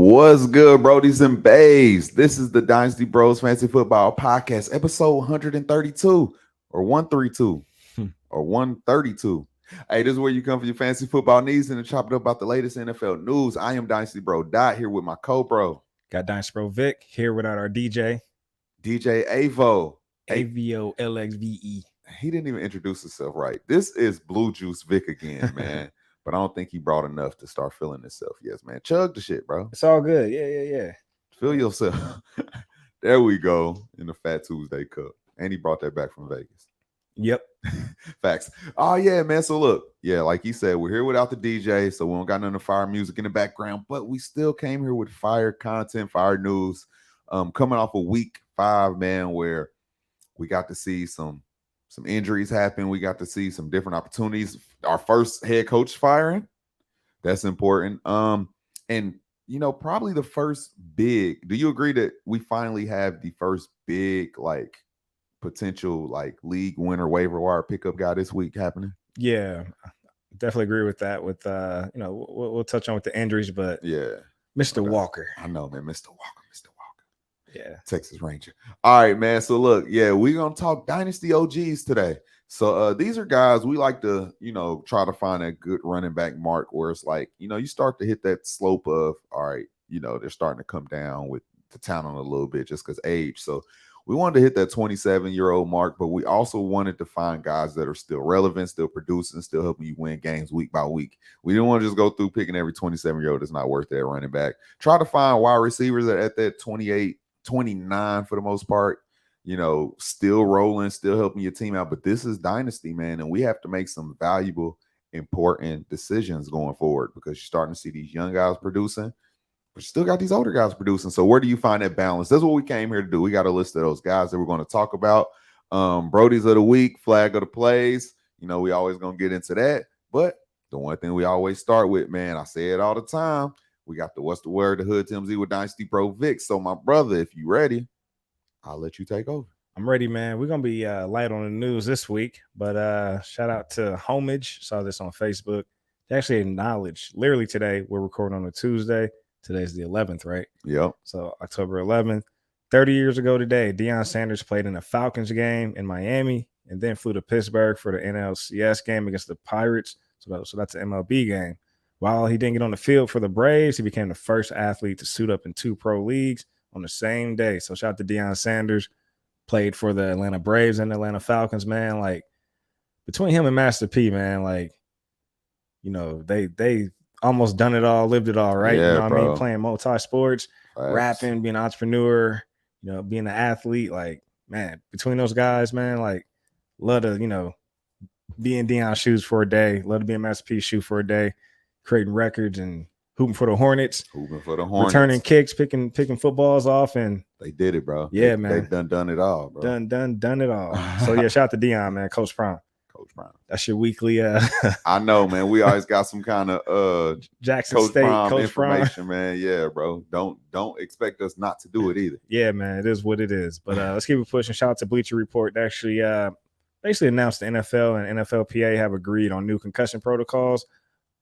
What's good, Brodies and Bays? This is the Dynasty Bros Fantasy Football Podcast, episode 132 or 132 or 132. Hey, this is where you come for your fantasy football needs and to chop it up about the latest NFL news. I am Dynasty Bro Dot here with my co-bro. Got Dynasty Bro Vic here without our DJ. DJ Avo. AVOLXVE. He didn't even introduce himself right. This is Blue Juice Vic again, man. But I don't think he brought enough to start feeling himself. Yes, man. Chug the shit, bro. It's all good. Yeah. Feel yourself. There we go in the Fat Tuesday Cup. And he brought that back from Vegas. Yep. Facts. Oh, yeah, man. So look, like he said, we're here without the DJ, so we don't got none of fire music in the background, but we still came here with fire content, fire news. Coming off of week 5, man, where we got to see some injuries happen. We got to see some different opportunities. Our first head coach firing. That's important. And probably the first big. Do you agree that we finally have the first big potential league winner waiver wire pickup guy this week happening? Yeah, definitely agree with that. With we'll touch on with the injuries, but yeah, Mr. Walker. I know, man, Mr. Walker. Yeah, Texas Ranger. All right, man. So look, we're gonna talk Dynasty OGs today. So these are guys we like to, try to find a good running back mark where it's you start to hit that slope of, all right, they're starting to come down with the talent a little bit just because age. So we wanted to hit that 27-year-old mark, but we also wanted to find guys that are still relevant, still producing, still helping you win games week by week. We didn't want to just go through picking every 27-year-old that's not worth that running back. Try to find wide receivers at that 28, 29 for the most part, still rolling, still helping your team out. But this is Dynasty, man, and we have to make some valuable, important decisions going forward because you're starting to see these young guys producing, but you still got these older guys producing. So where do you find that balance? That's what we came here to do. We got a list of those guys that we're going to talk about. Brodies of the week, flag of the plays. We always going to get into that. But the one thing we always start with, man, I say it all the time, we got the What's the Word, the Hood TMZ with Dynasty Bro Vic. So my brother, if you ready, I'll let you take over. I'm ready, man. We're going to be light on the news this week, but shout out to Homage. Saw this on Facebook. They actually acknowledged literally today. We're recording on a Tuesday. Today's the 11th, right? Yep. So October 11th. 30 years ago today, Deion Sanders played in a Falcons game in Miami and then flew to Pittsburgh for the NLCS game against the Pirates. So that's an MLB game. While he didn't get on the field for the Braves, he became the first athlete to suit up in 2 pro leagues on the same day. So shout out to Deion Sanders. Played for the Atlanta Braves and the Atlanta Falcons, man. Between him and Master P, man, they almost done it all, lived it all, right? Yeah, what I mean? Playing multi-sports, rapping, being an entrepreneur, being an athlete. Man, between those guys, man, love to, be in Deion's shoes for a day. Love to be in Master P's shoe for a day. Creating records and hooping for the Hornets. Returning kicks, picking footballs off, and they did it, bro. Yeah, man. They've done it all, bro. Done it all. So yeah, shout out to Deion, man. Coach Prime. That's your weekly I know, man. We always got some kind of Jackson Coach State Prime Coach information, Prime. man. Yeah, bro. Don't expect us not to do it either. Yeah, man. It is what it is. But let's keep it pushing. Shout out to Bleacher Report. They actually basically announced the NFL and NFLPA have agreed on new concussion protocols,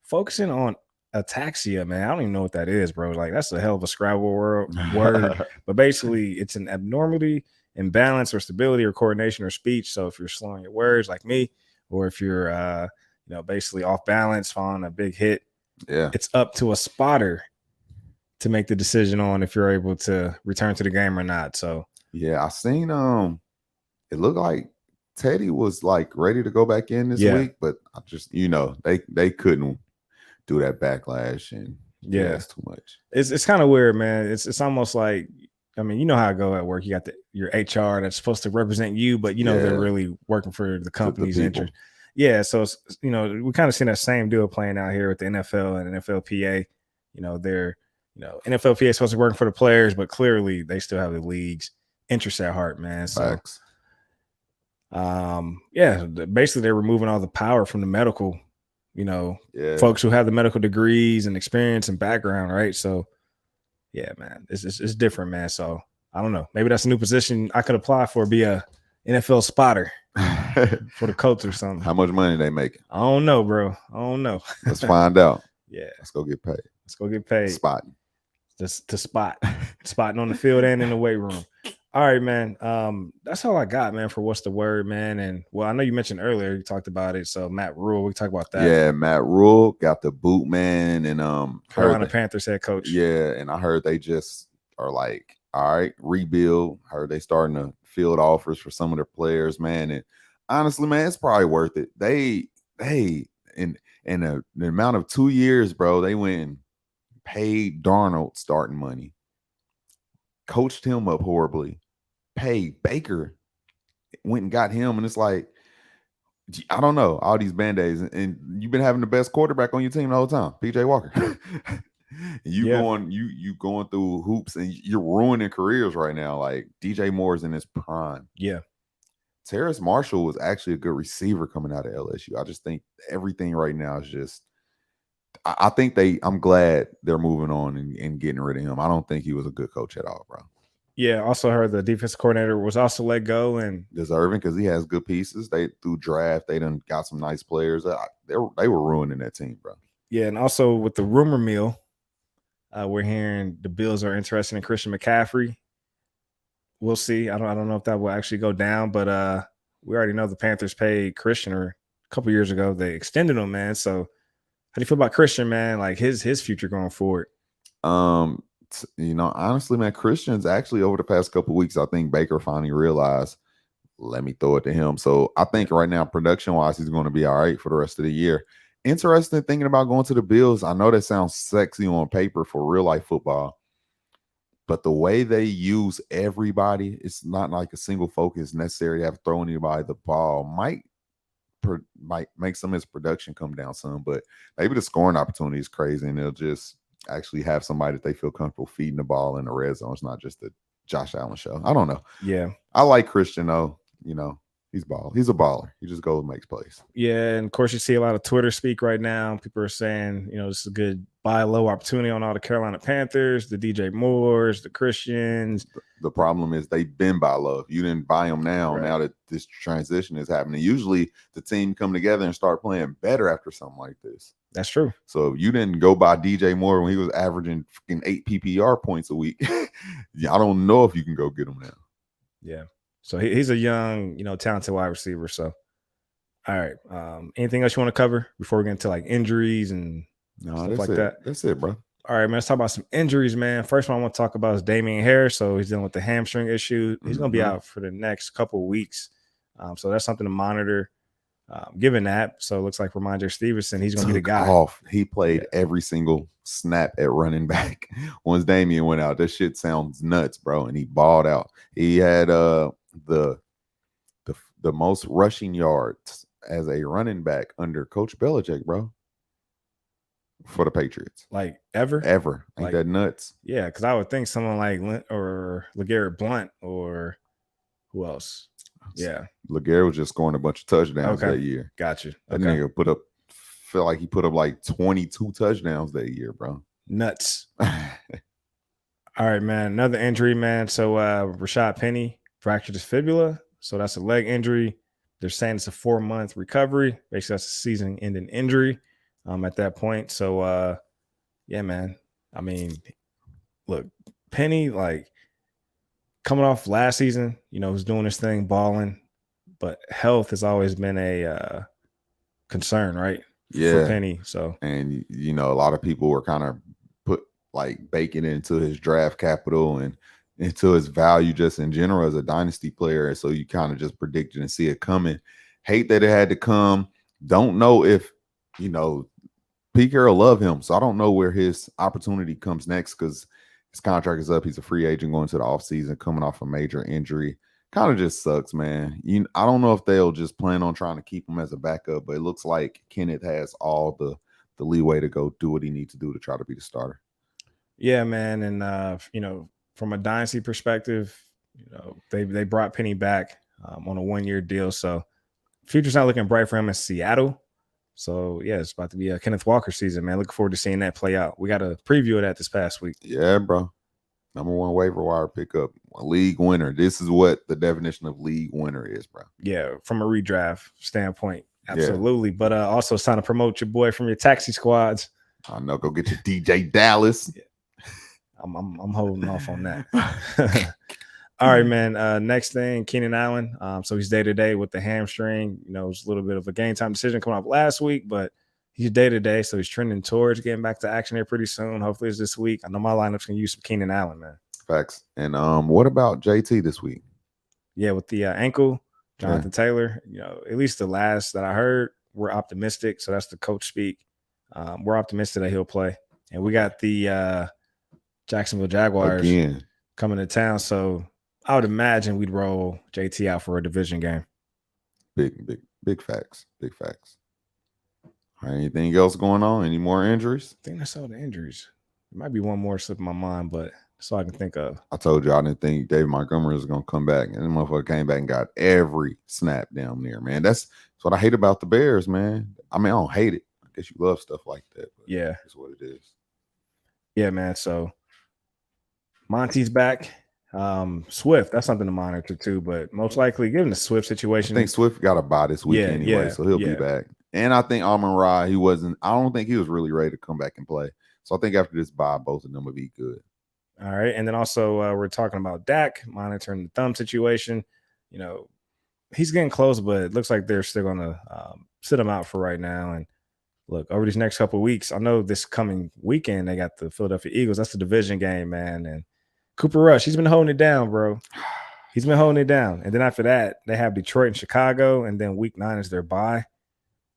focusing on ataxia, man. I don't even know what that is, bro. That's a hell of a Scrabble word. But basically, it's an abnormality in balance or stability or coordination or speech. So if you're slowing your words like me, or if you're basically off balance, following a big hit, it's up to a spotter to make the decision on if you're able to return to the game or not. So yeah, I seen it looked like Teddy was ready to go back in this week, but I just they couldn't do that backlash, and it's too much. It's kind of weird, man. It's almost like, I mean, you know how I go at work. You got your HR that's supposed to represent you, but they're really working for the company's interest. Yeah, so it's, we kind of seen that same deal playing out here with the NFL and NFLPA. They're NFLPA is supposed to be working for the players, but clearly they still have the league's interest at heart, man. So Facts. Basically they're removing all the power from the medical, folks who have the medical degrees and experience and background, right? So yeah, man, it's different, man. So I don't know. Maybe that's a new position I could apply for, be a NFL spotter for the Colts or something. How much money they making? I don't know, bro. I don't know. Let's find out. Yeah. Let's go get paid. Spotting. just to spotting on the field and in the weight room. All right, man. That's all I got, man, for what's the word, man. And well, I know you mentioned earlier, you talked about it. So Matt Rule, we talk about that. Yeah, Matt Rule got the boot, man, and Carolina Panthers head coach. Yeah, and I heard they just are like, all right, rebuild. Heard they starting to field offers for some of their players, man. And honestly, man, it's probably worth it. They in the amount of 2 years, bro, they went and paid Darnold starting money, coached him up horribly, paid Baker, went and got him, and it's like, I don't know, all these band-aids, and you've been having the best quarterback on your team the whole time, PJ Walker. You going through hoops, and you're ruining careers right now. Like DJ Moore's in his prime. Yeah. Terrace Marshall was actually a good receiver coming out of LSU. I just think everything right now is just, I think I'm glad they're moving on and getting rid of him. I don't think he was a good coach at all, bro. Yeah, also heard the defensive coordinator was also let go, and deserving because he has good pieces. They through draft, they done got some nice players. They were ruining that team, bro. Yeah, and also with the rumor mill, we're hearing the Bills are interested in Christian McCaffrey. We'll see. I don't know if that will actually go down, but we already know the Panthers paid Christian a couple years ago. They extended him, man. So how do you feel about Christian, man? Like his future going forward? Honestly, man, Christian's actually over the past couple of weeks, I think Baker finally realized, let me throw it to him. So I think right now, production-wise, he's going to be all right for the rest of the year. Interesting thinking about going to the Bills. I know that sounds sexy on paper for real-life football, but the way they use everybody, it's not like a single focus necessary to have to throw anybody the ball. Might make some of his production come down some, but maybe the scoring opportunity is crazy, and they'll just actually have somebody that they feel comfortable feeding the ball in the red zone. It's not just the Josh Allen show. I don't know. Yeah. I like Christian, though. He's a baller. He just goes and makes plays. Yeah, and of course you see a lot of Twitter speak right now. People are saying, this is a good buy low opportunity on all the Carolina Panthers, the DJ Moores, the Christians. The problem is they've been buy low. You didn't buy them now. Right. Now that this transition is happening, usually the team come together and start playing better after something like this. That's true. So if you didn't go by DJ Moore when he was averaging 8 PPR points a week, I don't know if you can go get him now. Yeah. So he's a young, talented wide receiver. So, all right. Anything else you want to cover before we get into like injuries and stuff like that? That's it, bro. All right, man. Let's talk about some injuries, man. First one I want to talk about is Damien Harris. So he's dealing with the hamstring issue. He's going to be out for the next couple of weeks. So that's something to monitor. Given that, so it looks like Ramondre Stevenson, he's going to be the guy. He played every single snap at running back. Once Damien went out, that shit sounds nuts, bro. And he balled out. He had the most rushing yards as a running back under Coach Belichick, bro, for the Patriots. Like ever? Ain't that nuts? Yeah, because I would think someone like LeGarrette Blount or who else? Yeah. LeGarrette was just scoring a bunch of touchdowns that year. Gotcha. That nigga felt like he put up like 22 touchdowns that year, bro. Nuts. All right, man. Another injury, man. So Rashad Penny fractured his fibula. So that's a leg injury. They're saying it's a 4-month recovery. Basically, that's a season-ending injury at that point. So, yeah, man. I mean, look, Penny, like, coming off last season, was doing his thing, balling, but health has always been a concern, right? Yeah. For Penny. So, and a lot of people were kind of baking into his draft capital and into his value just in general as a dynasty player. And so you kind of just predicted and see it coming. Hate that it had to come. Don't know if, Pete Carroll love him. So I don't know where his opportunity comes next because his contract is up. He's a free agent going to the offseason, coming off a major injury. Kind of just sucks, man. I don't know if they'll just plan on trying to keep him as a backup, but it looks like Kenneth has all the leeway to go do what he needs to do to try to be the starter. Yeah, man. And, from a dynasty perspective, they brought Penny back on a 1-year deal. So future's not looking bright for him in Seattle. So, yeah, it's about to be a Kenneth Walker season, man. Looking forward to seeing that play out. We got a preview of that this past week. Yeah, bro. Number 1 waiver wire pickup, a league winner. This is what the definition of league winner is, bro. Yeah, from a redraft standpoint, absolutely. Yeah. But also it's time to promote your boy from your taxi squads. I know. Go get your DJ Dallas. Yeah. I'm holding off on that. All right, man. Next thing, Keenan Allen. So he's day to day with the hamstring. You know, it's a little bit of a game time decision coming up last week, but he's day to day, so he's trending towards getting back to action here pretty soon. Hopefully, it's this week. I know my lineup's gonna use some Keenan Allen, man. Facts. And what about JT this week? Yeah, with the ankle, Jonathan Taylor. You know, at least the last that I heard, we're optimistic. So that's the coach speak. We're optimistic that he'll play, and we got the Jacksonville Jaguars again coming to town. So I would imagine we'd roll JT out for a division game. Big facts. Big facts. All right, anything else going on? Any more injuries? I think that's all the injuries. There might be one more slipping my mind, but that's all I can think of. I told you I didn't think David Montgomery was going to come back. And the motherfucker came back and got every snap down there, man. That's what I hate about the Bears, man. I mean, I don't hate it. I guess you love stuff like that. But yeah. That's what it is. Yeah, man. So Monty's back. Swift, that's something to monitor too, but most likely given the Swift situation, I think Swift got a bye this week anyway, so he'll be back. And I think Amon-Ra, I don't think he was really ready to come back and play. So I think after this bye, both of them would be good. All right. And then also we're talking about Dak, monitoring the thumb situation. You know, he's getting close, but it looks like they're still gonna sit him out for right now. And look, over these next couple of weeks, I know this coming weekend they got the Philadelphia Eagles. That's the division game, man. And Cooper Rush, he's been holding it down, bro. He's been holding it down. And then after that, they have Detroit and Chicago, and then week 9 is their bye.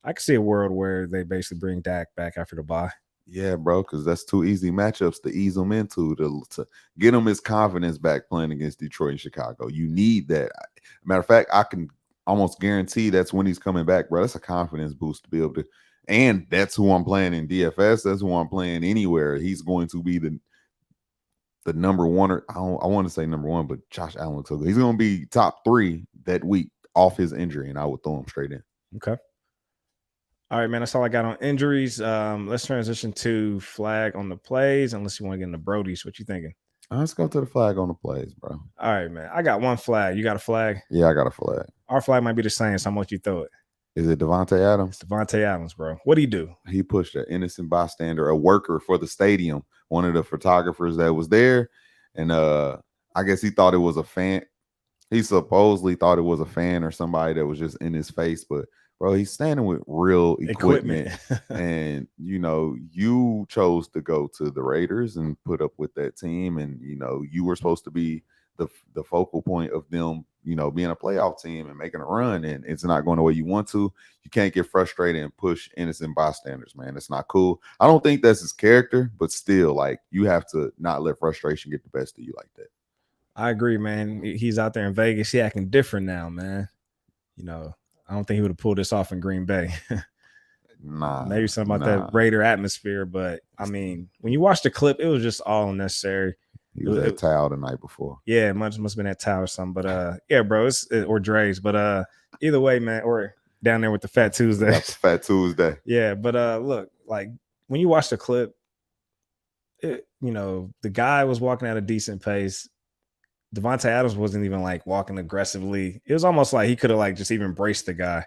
I can see a world where they basically bring Dak back after the bye. Yeah, bro, because that's 2 easy matchups to ease him into, to get him his confidence back playing against Detroit and Chicago. You need that. Matter of fact, I can almost guarantee that's when he's coming back, bro. That's a confidence boost to be able to. And that's who I'm playing in DFS. That's who I'm playing anywhere. He's going to be the number one, or I want to say number one, but Josh Allen looks so good. He's going to be top 3 that week off his injury, and I would throw him straight in. Okay. All right, man. That's all I got on injuries. Let's transition to flag on the plays, unless you want to get into Brody's. What you thinking? Let's go to the flag on the plays, bro. All right, man. I got one flag. You got a flag? Yeah, I got a flag. Our flag might be the same, so I'm going to let you throw it. Is it Devonte Adams? It's Devonte Adams, bro. What do he do? He pushed an innocent bystander, a worker for the stadium, one of the photographers that was there. And I guess he thought it was a fan. He supposedly thought it was a fan or somebody that was just in his face. But, bro, he's standing with real equipment. And, you know, you chose to go to the Raiders and put up with that team. And, you know, you were supposed to be the focal point of them, you know, being a playoff team and making a run. And it's not going the way you want to. You can't get frustrated and push innocent bystanders, man. It's not cool. I don't think that's his character, but still, like, you have to not let frustration get the best of you like that. I agree, man. He's out there in Vegas. He acting different now, man. You know, I don't think he would have pulled this off in Green Bay. Maybe something about that Raider atmosphere. But, I mean, when you watch the clip, it was just all unnecessary. He was at towel the night before. Yeah, must have been that towel or something. But, yeah, bro, or Dre's. But either way, man, or down there with the Fat Tuesday. That's Fat Tuesday. Yeah, but look, like, when you watch the clip, you know, the guy was walking at a decent pace. Devonte Adams wasn't even like walking aggressively. It was almost like he could have like just even embraced the guy.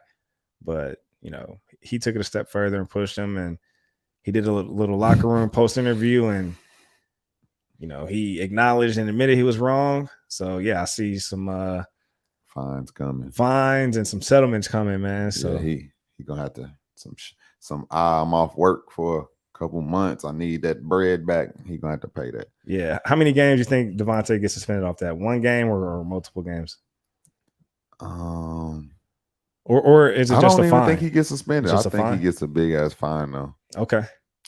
But, you know, he took it a step further and pushed him, and he did a little locker room post interview, and, you know, he acknowledged and admitted he was wrong. So, yeah, I see some fines coming. Fines and some settlements coming, man. So yeah, he going to have to I'm off work for a couple months. I need that bread back. He going to have to pay that. Yeah. How many games do you think Devonte gets suspended off that? One game or multiple games? Or is it just a fine? I don't even think he gets suspended. I think he gets a big ass fine though. Okay.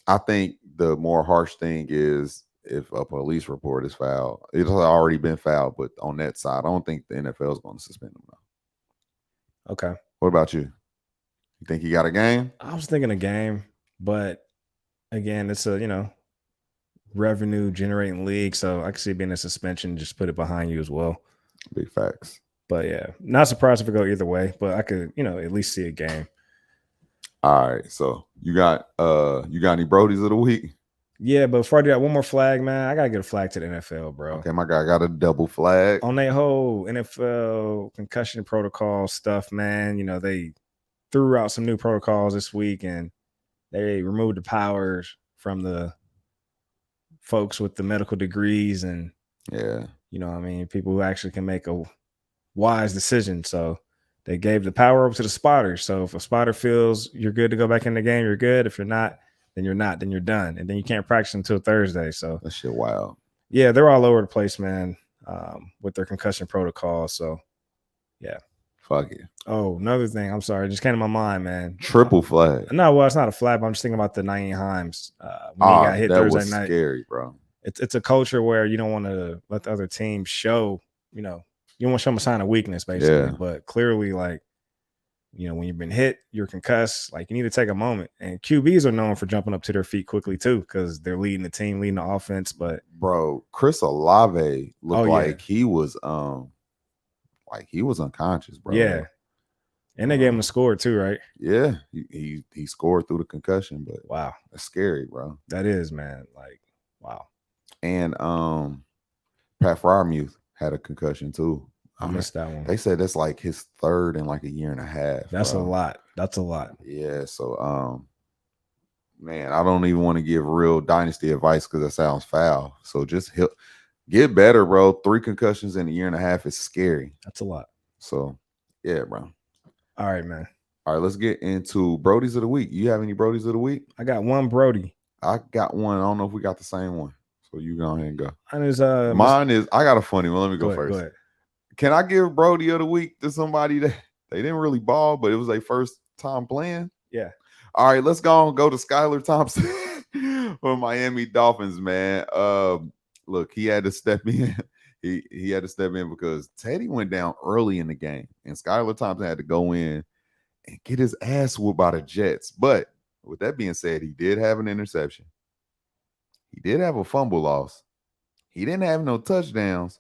I think the more harsh thing is if a police report is filed. It's already been filed, but on that side, I don't think the NFL is going to suspend him though. Okay. What about you? You think he got a game? I was thinking a game, but again, it's a, you know, revenue generating league, so I can see it being a suspension. Just put it behind you as well. Big facts. But yeah, not surprised if it go either way, but I could, you know, at least see a game. All right, so you got any Brodies of the week? Yeah, but before I do that, one more flag, man. I gotta get a flag to the NFL, bro. Okay, my guy got a double flag on that whole NFL concussion protocol stuff, man. You know, they threw out some new protocols this week, and they removed the powers from the folks with the medical degrees and Yeah. you know what I mean, people who actually can make a wise decision. So they gave the power over to the spotters. So if a spotter feels you're good to go back in the game, you're good. If you're not, then you're not, then you're done. And then you can't practice until Thursday. So That shit wild. yeah, they're all over the place, man, with their concussion protocol. So yeah. Fuck it. Oh, another thing. I'm sorry. It just came to my mind, man. Triple flag. No, well, it's not a flag. But I'm just thinking about the Nyheim Hines when he got hit that Thursday was night. scary, bro. It's a culture where you don't want to let the other team show, you don't want to show them a sign of weakness, basically. Yeah. But clearly, like, when you've been hit, you're concussed, like, you need to take a moment. And QBs are known for jumping up to their feet quickly, too, because they're leading the team, leading the offense. But, bro, Chris Olave looked like he was unconscious, bro. Yeah. And they gave him a score, too, right? Yeah. He scored through the concussion, but wow. That's scary, bro. That is, man. Like, wow. And Pat Fryermuth had a concussion too. I missed that one. They said that's like his third in like a year and a half. That's a lot. That's a lot. Yeah. So man, I don't even want to give real dynasty advice because that sounds foul. So just get better, bro. 3 concussions in a year and a half is scary. That's a lot. So yeah, bro. All right, man. All right, let's get into Brodies of the week. You have any Brodies of the week? I got one Brody. I got one. I don't know if we got the same one. So you go ahead and go. Mine is I got a funny one. Let me go first. Go ahead. Can I give Brody of the week to somebody that they didn't really ball, but it was their first time playing? Yeah. All right, let's go to Skylar Thompson for Miami Dolphins, man. Look, he had to step in. He had to step in because Teddy went down early in the game, and Skylar Thompson had to go in and get his ass whooped by the Jets. But with that being said, he did have an interception. He did have a fumble loss. He didn't have no touchdowns,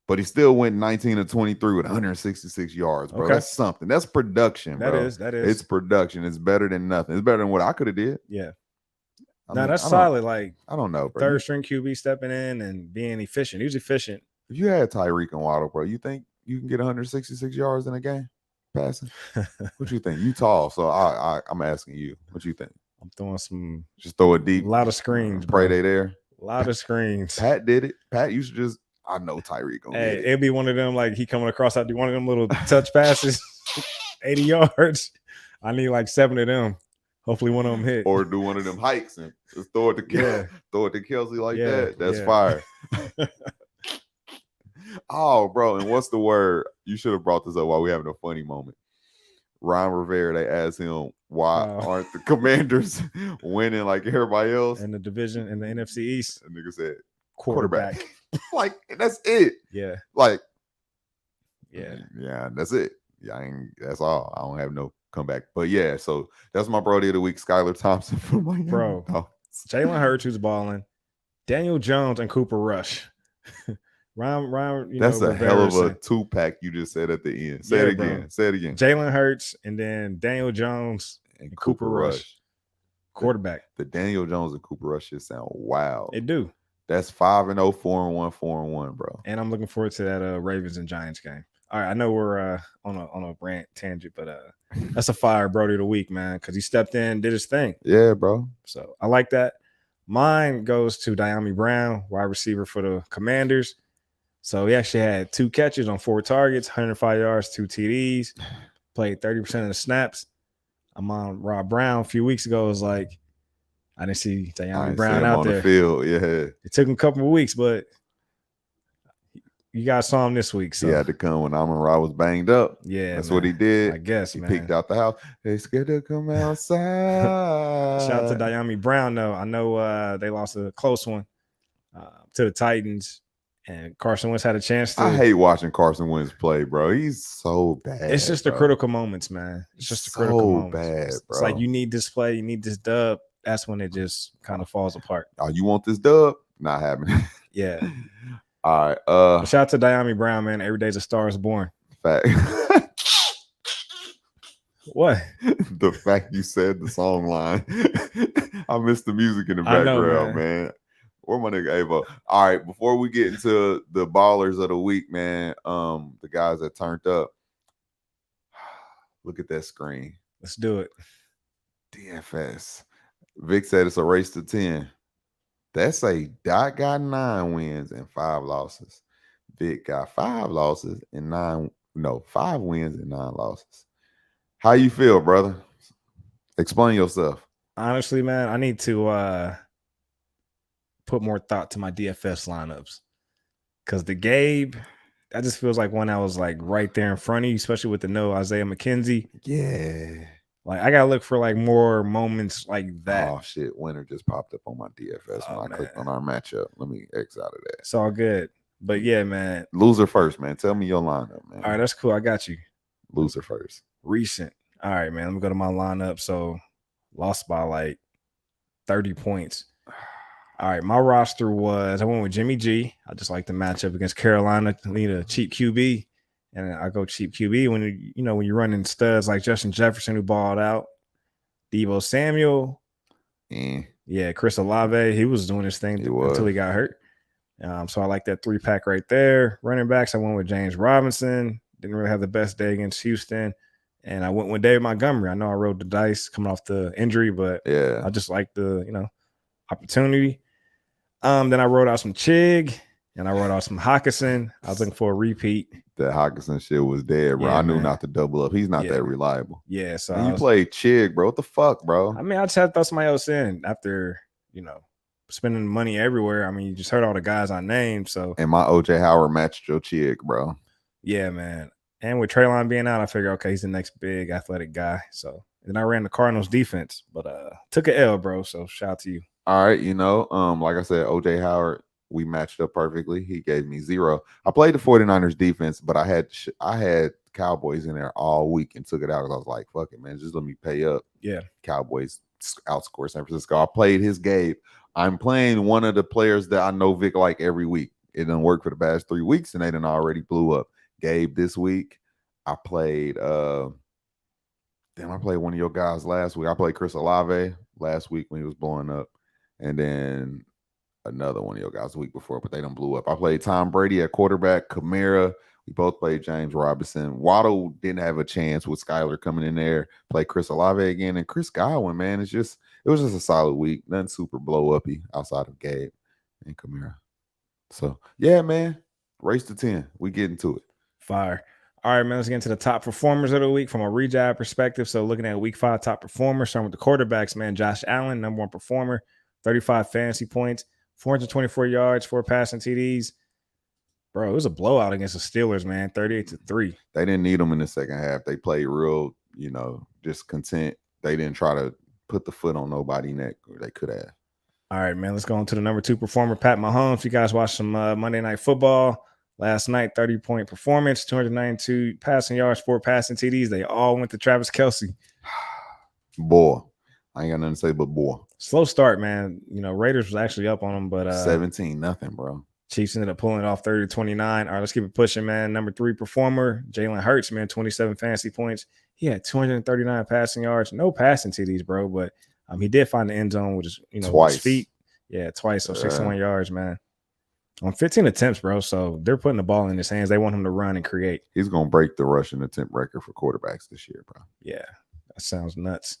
but he still went 19 of 23 with 166 yards, bro. Okay. That's something. That's production, bro. That is. It's production. It's better than nothing. It's better than what I could have did. Yeah. That's solid. Like, I don't know, bro. Third string QB stepping in and being efficient. He was efficient. If you had Tyreek and Waddle, bro, you think you can get 166 yards in a game passing? What you think? You tall, so I'm asking you. What you think? I'm throwing just throw it deep. A lot of screens. Pray they there. A lot of screens. Pat did it. Pat used to just, I know Tyreek gonna get it. It'd be one of them, like he coming across out, one of them little touch passes, 80 yards. I need like 7 of them. Hopefully one of them hit. Or do one of them hikes and just throw it to Kelsey like that. That's fire. Oh, bro. And what's the word? You should have brought this up while we having a funny moment. Ron Rivera, they asked him, why aren't the Commanders winning like everybody else? In the division, in the NFC East. The nigga said, quarterback. Like, that's it. Yeah. Like, yeah, that's it. Yeah, that's all. I don't have no comeback. But yeah, so that's my Brody of the week, Skylar Thompson from Miami. Bro, Jalen Hurts, who's balling, Daniel Jones, and Cooper Rush. Ryan, that's a hell of a 2-pack you just said at the end. Say it again. Bro. Say it again. Jalen Hurts and then Daniel Jones and Cooper Rush. Quarterback. The Daniel Jones and Cooper Rush just sound wild. It do. That's 5-0, 4-1, 4-1, bro. And I'm looking forward to that Ravens and Giants game. All right, I know we're on a rant tangent, but that's a fire Brody of the week, man, because he stepped in, did his thing. Yeah, bro. So I like that. Mine goes to Dyami Brown, wide receiver for the Commanders. So he actually had 2 catches on 4 targets, 105 yards, 2 TDs, played 30% of the snaps. I'm on Rob Brown a few weeks ago. It was like, I didn't see Dyami Brown out there. The field. Yeah. It took him a couple of weeks, but you guys saw him this week. So he had to come when Amon-Ra was banged up. Yeah. That's what he did. I guess, he peeked out the house. They scared to come outside. Shout out to Dyami Brown, though. I know they lost a close one to the Titans. And Carson Wentz had a chance to. I hate watching Carson Wentz play, bro. He's so bad. It's just the critical moments, man. It's just the critical moments. Bad, bro. It's like you need this play, you need this dub. That's when it just kind of falls apart. Oh, you want this dub? Not happening. Yeah. All right. Shout out to Dyami Brown, man. Every day's a star is born. Fact. What? The fact you said the song line. I missed the music in the background, man. Where my nigga Avo? All right, before we get into the ballers of the week, man, the guys that turned up. Look at that screen. Let's do it. DFS. Vic said it's a race to 10. That's a Dot got 9 wins and 5 losses. Vic got 5 losses and 5 wins and 9 losses. How you feel, brother? Explain yourself. Honestly, man, I need to put more thought to my DFS lineups. Because the Gabe, that just feels like one that was like right there in front of you, especially with the no Isaiah McKenzie. Yeah. Like I gotta look for like more moments like that. Oh shit, winner just popped up on my DFS when I clicked on our matchup. Let me X out of that. It's all good. But yeah, man. Loser first, man. Tell me your lineup, man. All right, that's cool. I got you. Loser first. Recent. All right, man. Let me go to my lineup. So lost by like 30 points. All right, my roster was I went with Jimmy G. I just like the matchup against Carolina. I need a cheap QB, and I go cheap QB when when you're running studs like Justin Jefferson who balled out, Deebo Samuel, Chris Olave. He was doing his thing until he got hurt. So I like that 3-pack right there. Running backs, I went with James Robinson. Didn't really have the best day against Houston. And I went with David Montgomery. I know I rolled the dice coming off the injury, but I just like the, opportunity. Then I wrote out some Chig and I wrote out some Hawkinson. I was looking for a repeat. That Hawkinson shit was dead, bro. I knew not to double up. He's not that reliable. Yeah. So you played Chig, bro. What the fuck, bro? I mean, I just had to throw somebody else in after, spending money everywhere. I mean, you just heard all the guys I named. So and my OJ Howard matched your Chig, bro. Yeah, man. And with Treylon being out, I figured, okay, he's the next big athletic guy. So then I ran the Cardinals defense, but took an L, bro. So shout out to you. All right, like I said, OJ Howard, we matched up perfectly. He gave me 0. I played the 49ers defense, but I had Cowboys in there all week and took it out because I was like, fuck it, man, just let me pay up. Yeah. Cowboys outscore San Francisco. I played his Gabe. I'm playing one of the players that I know Vic like every week. It didn't work for the past 3 weeks, and they done already blew up. Gabe this week. I played I played one of your guys last week. I played Chris Olave last week when he was blowing up. And then another one of your guys the week before, but they done blew up. I played Tom Brady at quarterback, Kamara. We both played James Robinson. Waddle didn't have a chance with Skyler coming in there. Play Chris Olave again. And Chris Godwin, man, it was just a solid week. Nothing super blow uppy outside of Gabe and Kamara. So yeah, man. Race to 10. We getting to it. Fire. All right, man, let's get into the top performers of the week from a redraft perspective. So looking at week 5 top performers, starting with the quarterbacks, man. Josh Allen, number 1 performer, 35 fantasy points, 424 yards, 4 passing TDs. Bro, it was a blowout against the Steelers, man, 38-3. They didn't need them in the second half. They played real, just content. They didn't try to put the foot on nobody's neck, or they could have. All right, man, let's go on to the number 2 performer, Pat Mahomes. You guys watched some Monday Night Football last night, 30-point performance, 292 passing yards, 4 passing TDs. They all went to Travis Kelsey. Boy, I ain't got nothing to say but boy. Slow start, man. Raiders was actually up on them, but 17-0, bro. Chiefs ended up pulling it off 30-29. All right, let's keep it pushing, man. Number 3 performer, Jalen Hurts, man, 27 fantasy points. He had 239 passing yards, no passing TDs, bro, but he did find the end zone with his, twice. His feet. Yeah, twice, so 61 yards, man. On 15 attempts, bro. So they're putting the ball in his hands. They want him to run and create. He's going to break the rushing attempt record for quarterbacks this year, bro. Yeah, that sounds nuts.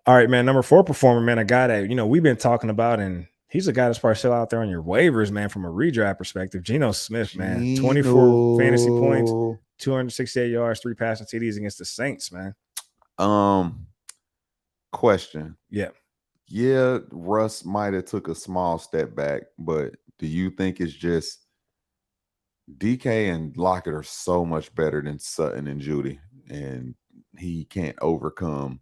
All right, man. Number 4 performer, man, a guy that, we've been talking about, and he's a guy that's probably still out there on your waivers, man, from a redraft perspective. Geno Smith, man, 24 fantasy points, 268 yards, 3 passing TDs against the Saints, man. Question. Yeah, Russ might have took a small step back, but do you think it's just DK and Lockett are so much better than Sutton and Judy, and he can't overcome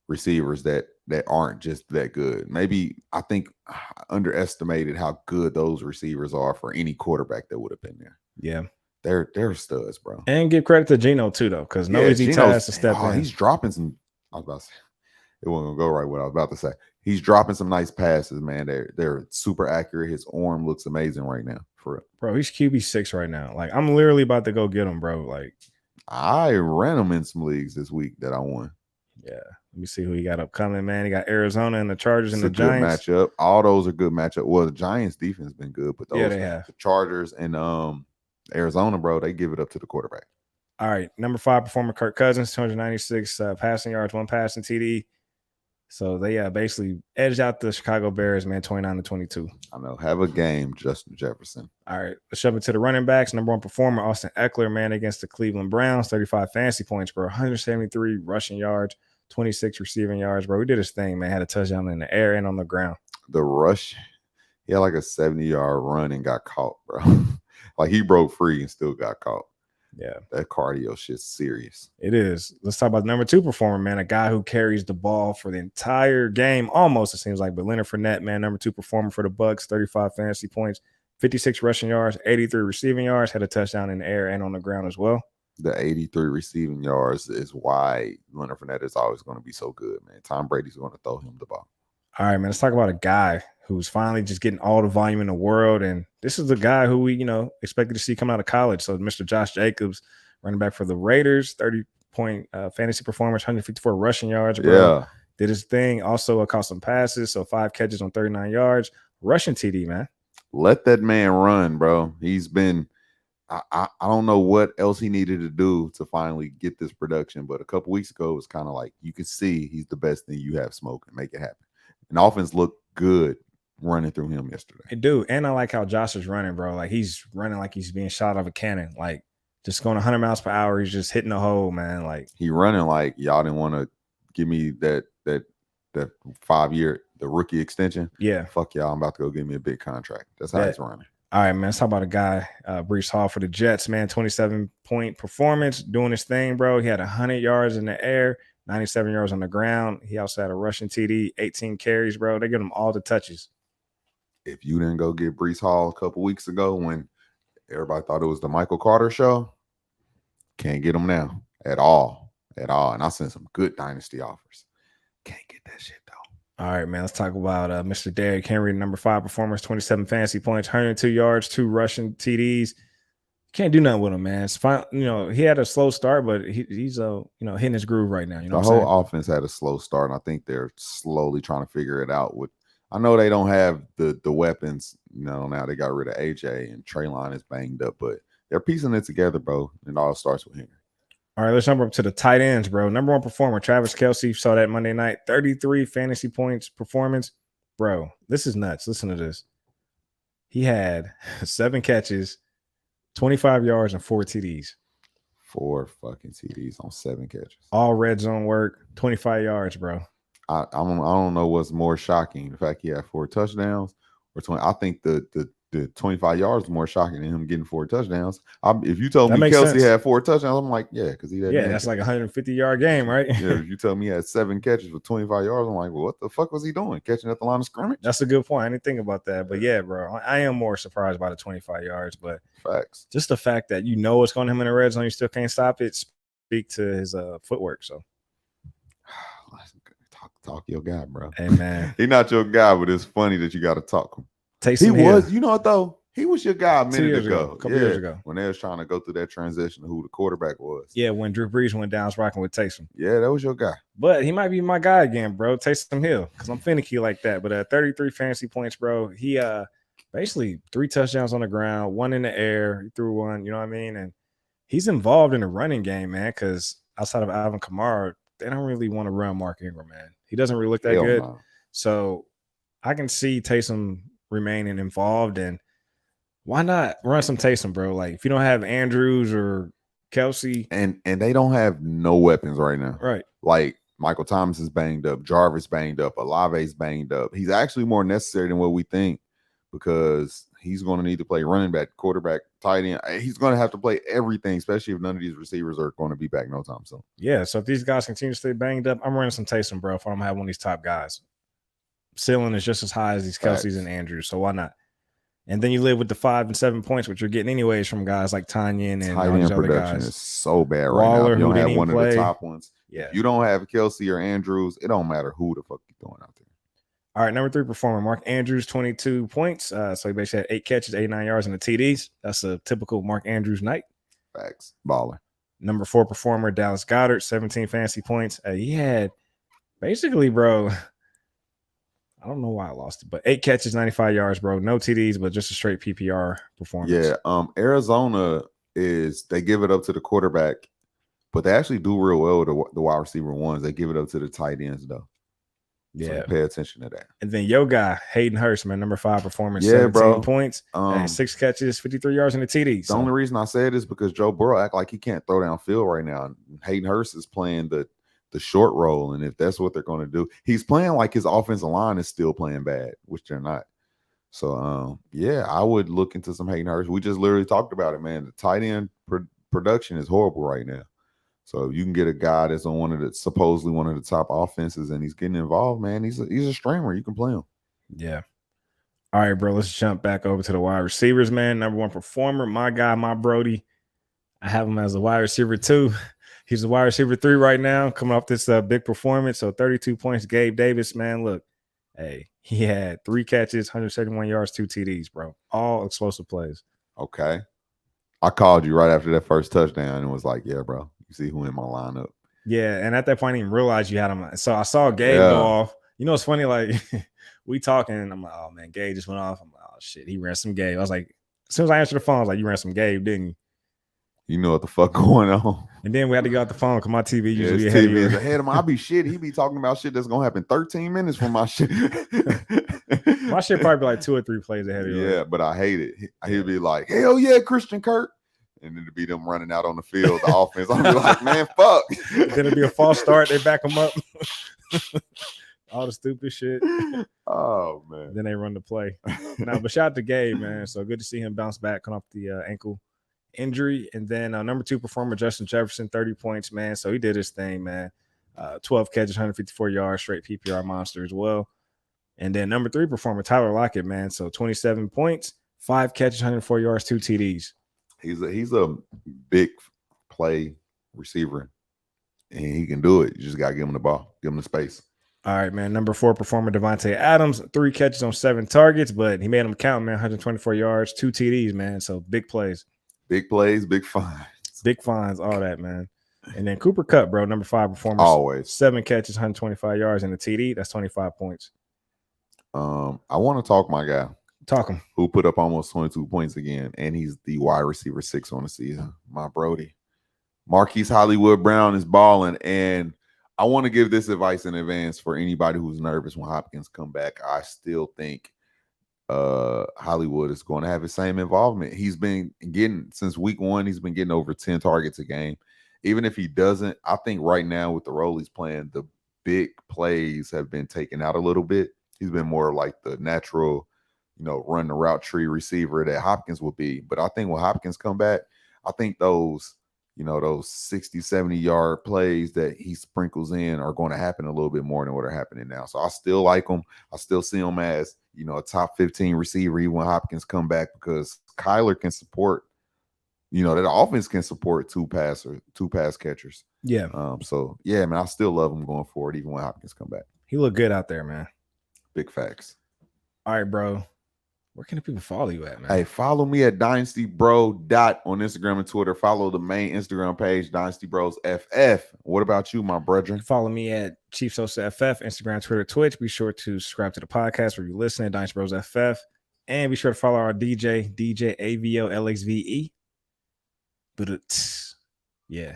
receivers that aren't just that good? Maybe I think I underestimated how good those receivers are for any quarterback that would have been there. Yeah. They're studs, bro. And give credit to Geno too, though, because no easy task to step in. He's dropping some. I was about to say it wasn't gonna go right what I was about to say. He's dropping some nice passes, man. They're super accurate. His arm looks amazing right now. For real. Bro, he's QB6 right now. Like, I'm literally about to go get him, bro. Like, I ran him in some leagues this week that I won. Yeah. Let me see who he got upcoming, man. He got Arizona and the Chargers and the Giants. Good matchup. All those are good matchup. Well, the Giants defense been good, but those they have. The Chargers and Arizona, bro, they give it up to the quarterback. All right. Number 5 performer, Kirk Cousins, 296 passing yards, 1 passing TD. So they basically edged out the Chicago Bears, man, 29-22. I know. Have a game, Justin Jefferson. All right, let's jump into the running backs. Number one performer, Austin Eckler, man, against the Cleveland Browns, 35 fantasy points, bro, 173 rushing yards, 26 receiving yards, bro. We did his thing, man. Had a touchdown in the air and on the ground. The rush, he had like a 70-yard run and got caught, bro. Like he broke free and still got caught. Yeah. That cardio shit's serious. It is. Let's talk about the number two performer, man. A guy who carries the ball for the entire game, almost, it seems like. But Leonard Fournette, man, number two performer for the Bucs, 35 fantasy points, 56 rushing yards, 83 receiving yards, had a touchdown in the air and on the ground as well. The 83 receiving yards is why Leonard Fournette is always going to be so good, man. Tom Brady's going to throw him the ball. All right, man. Let's talk about a guy who's finally just getting all the volume in the world. And this is the guy who we, expected to see come out of college. So Mr. Josh Jacobs, running back for the Raiders, 30-point fantasy performance, 154 rushing yards, bro. Yeah. Did his thing. Also caught some passes, so 5 catches on 39 yards. Rushing TD, man. Let that man run, bro. He's been I don't know what else he needed to do to finally get this production, but a couple weeks ago it was kind of like you could see he's the best thing you have smoking. Make it happen. And offense looked good running through him yesterday. It do. And I like how Josh is running, bro. Like he's running like he's being shot out of a cannon. Like just going 100 miles per hour. He's just hitting the hole, man. Like he running like y'all didn't want to give me that 5-year the rookie extension. Yeah. Fuck y'all. I'm about to go give me a big contract. That's how he's running. All right, man. Let's talk about a guy, Breece Hall for the Jets, man. 27-point performance, doing his thing, bro. He had 100 yards in the air, 97 yards on the ground. He also had a rushing TD, 18 carries, bro. They give him all the touches. If you didn't go get Breece Hall a couple weeks ago when everybody thought it was the Michael Carter show, can't get him now at all. And I sent some good dynasty offers. Can't get that shit, though. All right, man. Let's talk about Mr. Derrick Henry, number 5 performance, 27 fantasy points, 102 yards, 2 rushing TDs. Can't do nothing with him, man. It's fine. He had a slow start, but he's hitting his groove right now. The whole offense had a slow start, and I think they're slowly trying to figure it out. I know they don't have the weapons. Now they got rid of AJ and Treylon is banged up, but they're piecing it together, bro. And it all starts with Henry. All right, let's jump up to the tight ends, bro. Number one performer, Travis Kelsey. Saw that Monday night. 33 fantasy points performance. Bro, this is nuts. Listen to this. He had 7 catches, 25 yards, and 4 TDs. 4 fucking TDs on 7 catches. All red zone work, 25 yards, bro. I don't know what's more shocking, the fact he had 4 touchdowns or 20. I think the 25 yards is more shocking than him getting 4 touchdowns. If you told me Kelsey had 4 touchdowns, I'm like, yeah, because that's like a 150-yard game, right? Yeah, if you tell me he had 7 catches for 25 yards, I'm like, well, what the fuck was he doing? Catching at the line of scrimmage? That's a good point. I didn't think about that. But yeah, bro, I am more surprised by the 25 yards. But facts. Just the fact that it's going to him in the red zone, you still can't stop it, speak to his footwork. So talk your guy, bro. Hey, man. He's not your guy, but it's funny that you got to talk him. He was, though, he was your guy a minute ago. A couple years ago. When they was trying to go through that transition of who the quarterback was. Yeah, when Drew Brees went down, I was rocking with Taysom. Yeah, that was your guy. But he might be my guy again, bro. Taysom Hill, because I'm finicky like that. But 33 fantasy points, bro. He basically 3 touchdowns on the ground, 1 in the air. He threw 1, you know what I mean? And he's involved in the running game, man, because outside of Alvin Kamara, they don't really want to run Mark Ingram, man. He doesn't really look that good. No. So I can see Taysom remaining involved, and why not run some Taysom, bro? Like if you don't have Andrews or Kelsey, and they don't have no weapons right now, right? Like Michael Thomas is banged up, Jarvis banged up, Olave's banged up. He's actually more necessary than what we think because he's going to need to play running back, quarterback, tight end. He's going to have to play everything, especially if none of these receivers are going to be back no time soon. Yeah, so if these guys continue to stay banged up, I'm running some Taysom, bro, if I don't have one of these top guys. Ceiling is just as high as these Kelseys and Andrews, so why not? And then you live with the 5 and 7 points, which you're getting anyways from guys like Tanyan and all these other guys. Is so bad right now. If you don't have one of the top ones. Yeah. If you don't have Kelsey or Andrews, it don't matter who the fuck you're throwing out there. All right, number 3 performer, Mark Andrews, 22 points. So he basically had 8 catches, 89 yards, and the TDs. That's a typical Mark Andrews night. Facts. Baller. Number 4 performer, Dallas Goedert, 17 fantasy points. He had basically, bro, I don't know why I lost it, but 8 catches, 95 yards, bro. No TDs, but just a straight PPR performance. Yeah, Arizona they give it up to the quarterback, but they actually do real well with the wide receiver ones. They give it up to the tight ends, though. So pay attention to that. And then your guy, Hayden Hurst, man, number 5 performance, 17 points, 6 catches, 53 yards in the TD. The only reason I say it is because Joe Burrow act like he can't throw downfield right now. Hayden Hurst is playing the short role, and if that's what they're going to do, he's playing like his offensive line is still playing bad, which they're not. So, yeah, I would look into some Hayden Hurst. We just literally talked about it, man. The tight end production is horrible right now. So you can get a guy that's on supposedly one of the top offenses, and he's getting involved, man. He's a streamer. You can play him. Yeah. All right, bro. Let's jump back over to the wide receivers, man. Number 1 performer, my guy, my Brody. I have him as a wide receiver 2. He's a wide receiver 3 right now, coming off this big performance. So 32 points. Gabe Davis, man. Look, hey, he had 3 catches, 171 yards, 2 TDs, bro. All explosive plays. Okay. I called you right after that first touchdown and was like, yeah, bro, you see who in my lineup. Yeah, and at that point, I didn't even realize you had him. So I saw Gabe go off. You know, it's funny, like, we talking, and I'm like, oh, man, Gabe just went off. I'm like, oh, shit, he ran some Gabe. I was like, as soon as I answered the phone, I was like, you ran some Gabe, didn't you? You know what the fuck going on. And then we had to go out the phone because my TV usually TV is ahead of my. I be shit. He be talking about shit that's gonna happen 13 minutes from my shit. My shit probably be like 2 or 3 plays ahead of you. Yeah, but I hate it. He'll be like, hell yeah, Christian Kirk. And then it'd be them running out on the field, the offense. I'll be like, man, fuck. Then it'd be a false start. They back them up. All the stupid shit. Oh, man. Then they run the play. No, but shout out to Gabe, man. So good to see him bounce back, coming off the ankle injury. And then number 2 performer, Justin Jefferson, 30 points, man. So he did his thing, man. 12 catches, 154 yards, straight PPR monster as well. And then number 3 performer, Tyler Lockett, man. So 27 points, 5 catches, 104 yards, 2 TDs. He's a big play receiver, and he can do it. You just got to give him the ball, give him the space. All right, man. Number 4 performer, Devonte Adams, 3 catches on 7 targets, but he made them count, man. 124 yards, 2 TDs, man. So big plays. Big plays, big fines. Big fines, all that, man. And then Cooper Kupp, bro, number 5 performer. Always. 7 catches, 125 yards, and a TD. That's 25 points. I want to talk my guy. Talk him. Who put up almost 22 points again, and he's the wide receiver 6 on the season. My Brody. Marquise Hollywood Brown is balling, and I want to give this advice in advance for anybody who's nervous when Hopkins come back. I still think Hollywood is going to have his same involvement. He's been getting, since week 1, he's been getting over 10 targets a game. Even if he doesn't, I think right now with the role he's playing, the big plays have been taken out a little bit. He's been more like the natural, run the route tree receiver that Hopkins will be. But I think when Hopkins come back, I think those 60, 70-yard plays that he sprinkles in are going to happen a little bit more than what are happening now. So I still like him. I still see him as, a top 15 receiver even when Hopkins come back, because Kyler can support, that offense can support 2 pass catchers. Yeah. So, yeah, man, I still love him going forward even when Hopkins come back. He looked good out there, man. Big facts. All right, bro. Where can the people follow you at, man? Hey, follow me at Dynasty Bro on Instagram and Twitter. Follow the main Instagram page, Dynasty Bros FF. What about you, my brethren? Follow me at Chief Sosa FF, Instagram, Twitter, Twitch. Be sure to subscribe to the podcast where you listen at Dynasty Bros FF. And be sure to follow our DJ AVO LXVE. But yeah.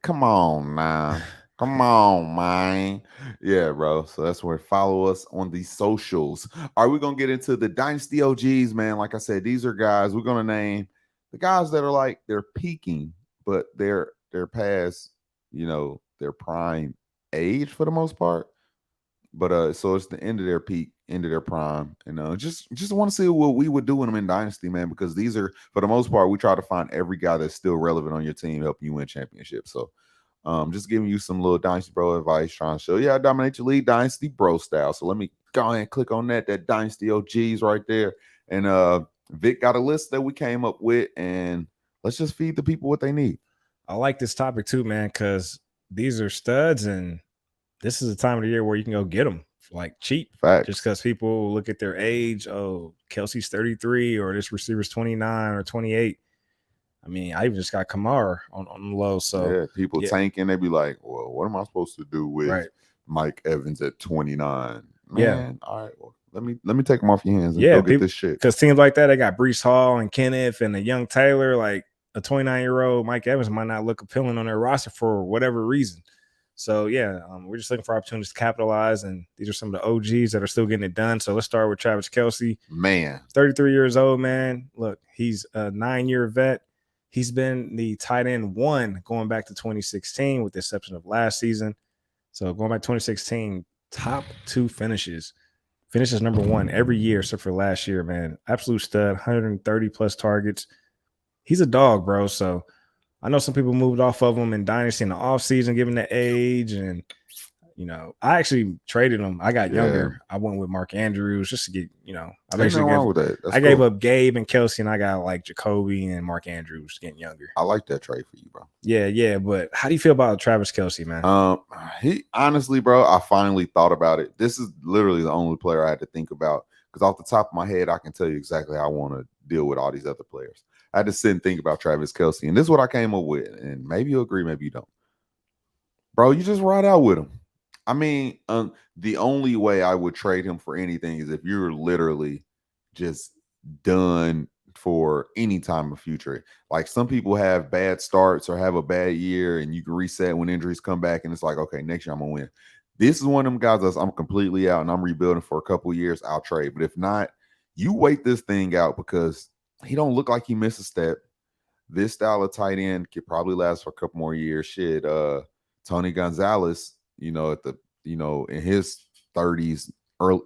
Come on, man. Come on, man. Yeah, bro. So that's where follow us on the socials. All right, we're going to get into the Dynasty OGs, man. Like I said, these are guys we're going to name the guys that are like they're peaking, but they're past, their prime age for the most part. But so it's the end of their peak, end of their prime. Just want to see what we would do with them in Dynasty, man, because these are, for the most part, we try to find every guy that's still relevant on your team, helping you win championships. So just giving you some little Dynasty Bro advice, trying to show you how to dominate your league, Dynasty Bro style. So let me go ahead and click on that Dynasty OGs right there. And Vic got a list that we came up with, and let's just feed the people what they need. I like this topic too, man, because these are studs, and this is a time of the year where you can go get them like cheap. Facts. Just because people look at their age. Oh, Kelsey's 33, or this receiver's 29 or 28. I mean, I even just got Kamara on the low. So yeah, people tanking. They be like, well, what am I supposed to do with Mike Evans at 29? Man, all right, well, let me take him off your hands and go get this shit. Because teams like that, they got Breece Hall and Kenneth and a young Taylor. Like a 29-year-old Mike Evans might not look appealing on their roster for whatever reason. So yeah, we're just looking for opportunities to capitalize, and these are some of the OGs that are still getting it done. So let's start with Travis Kelsey. Man, 33 years old, man. Look, he's a 9-year vet. He's been the tight end 1 going back to 2016, with the exception of last season. So going back to 2016, top 2 finishes number 1 every year except for last year, man. Absolute stud, 130 plus targets. He's a dog, bro. So I know some people moved off of him in Dynasty in the offseason, given the age. And, I actually traded him. I got younger. I went with Mark Andrews just to get, I basically gave up Gabe and Kelsey, and I got like Jacoby and Mark Andrews getting younger. I like that trade for you, bro. Yeah. But how do you feel about Travis Kelsey, man? He honestly, bro, I finally thought about it. This is literally the only player I had to think about, because off the top of my head, I can tell you exactly how I want to deal with all these other players. I had to sit and think about Travis Kelsey, and this is what I came up with. And maybe you'll agree, maybe you don't. Bro, you just ride out with him. I mean, the only way I would trade him for anything is if you're literally just done for any time of future. Like, some people have bad starts or have a bad year, and you can reset when injuries come back, and it's like, okay, next year I'm gonna win. This is one of them guys that's I'm completely out and I'm rebuilding for a couple of years. I'll trade, but if not, you wait this thing out, because he don't look like he missed a step. This style of tight end could probably last for a couple more years. Shit, Tony Gonzalez, in his 30s,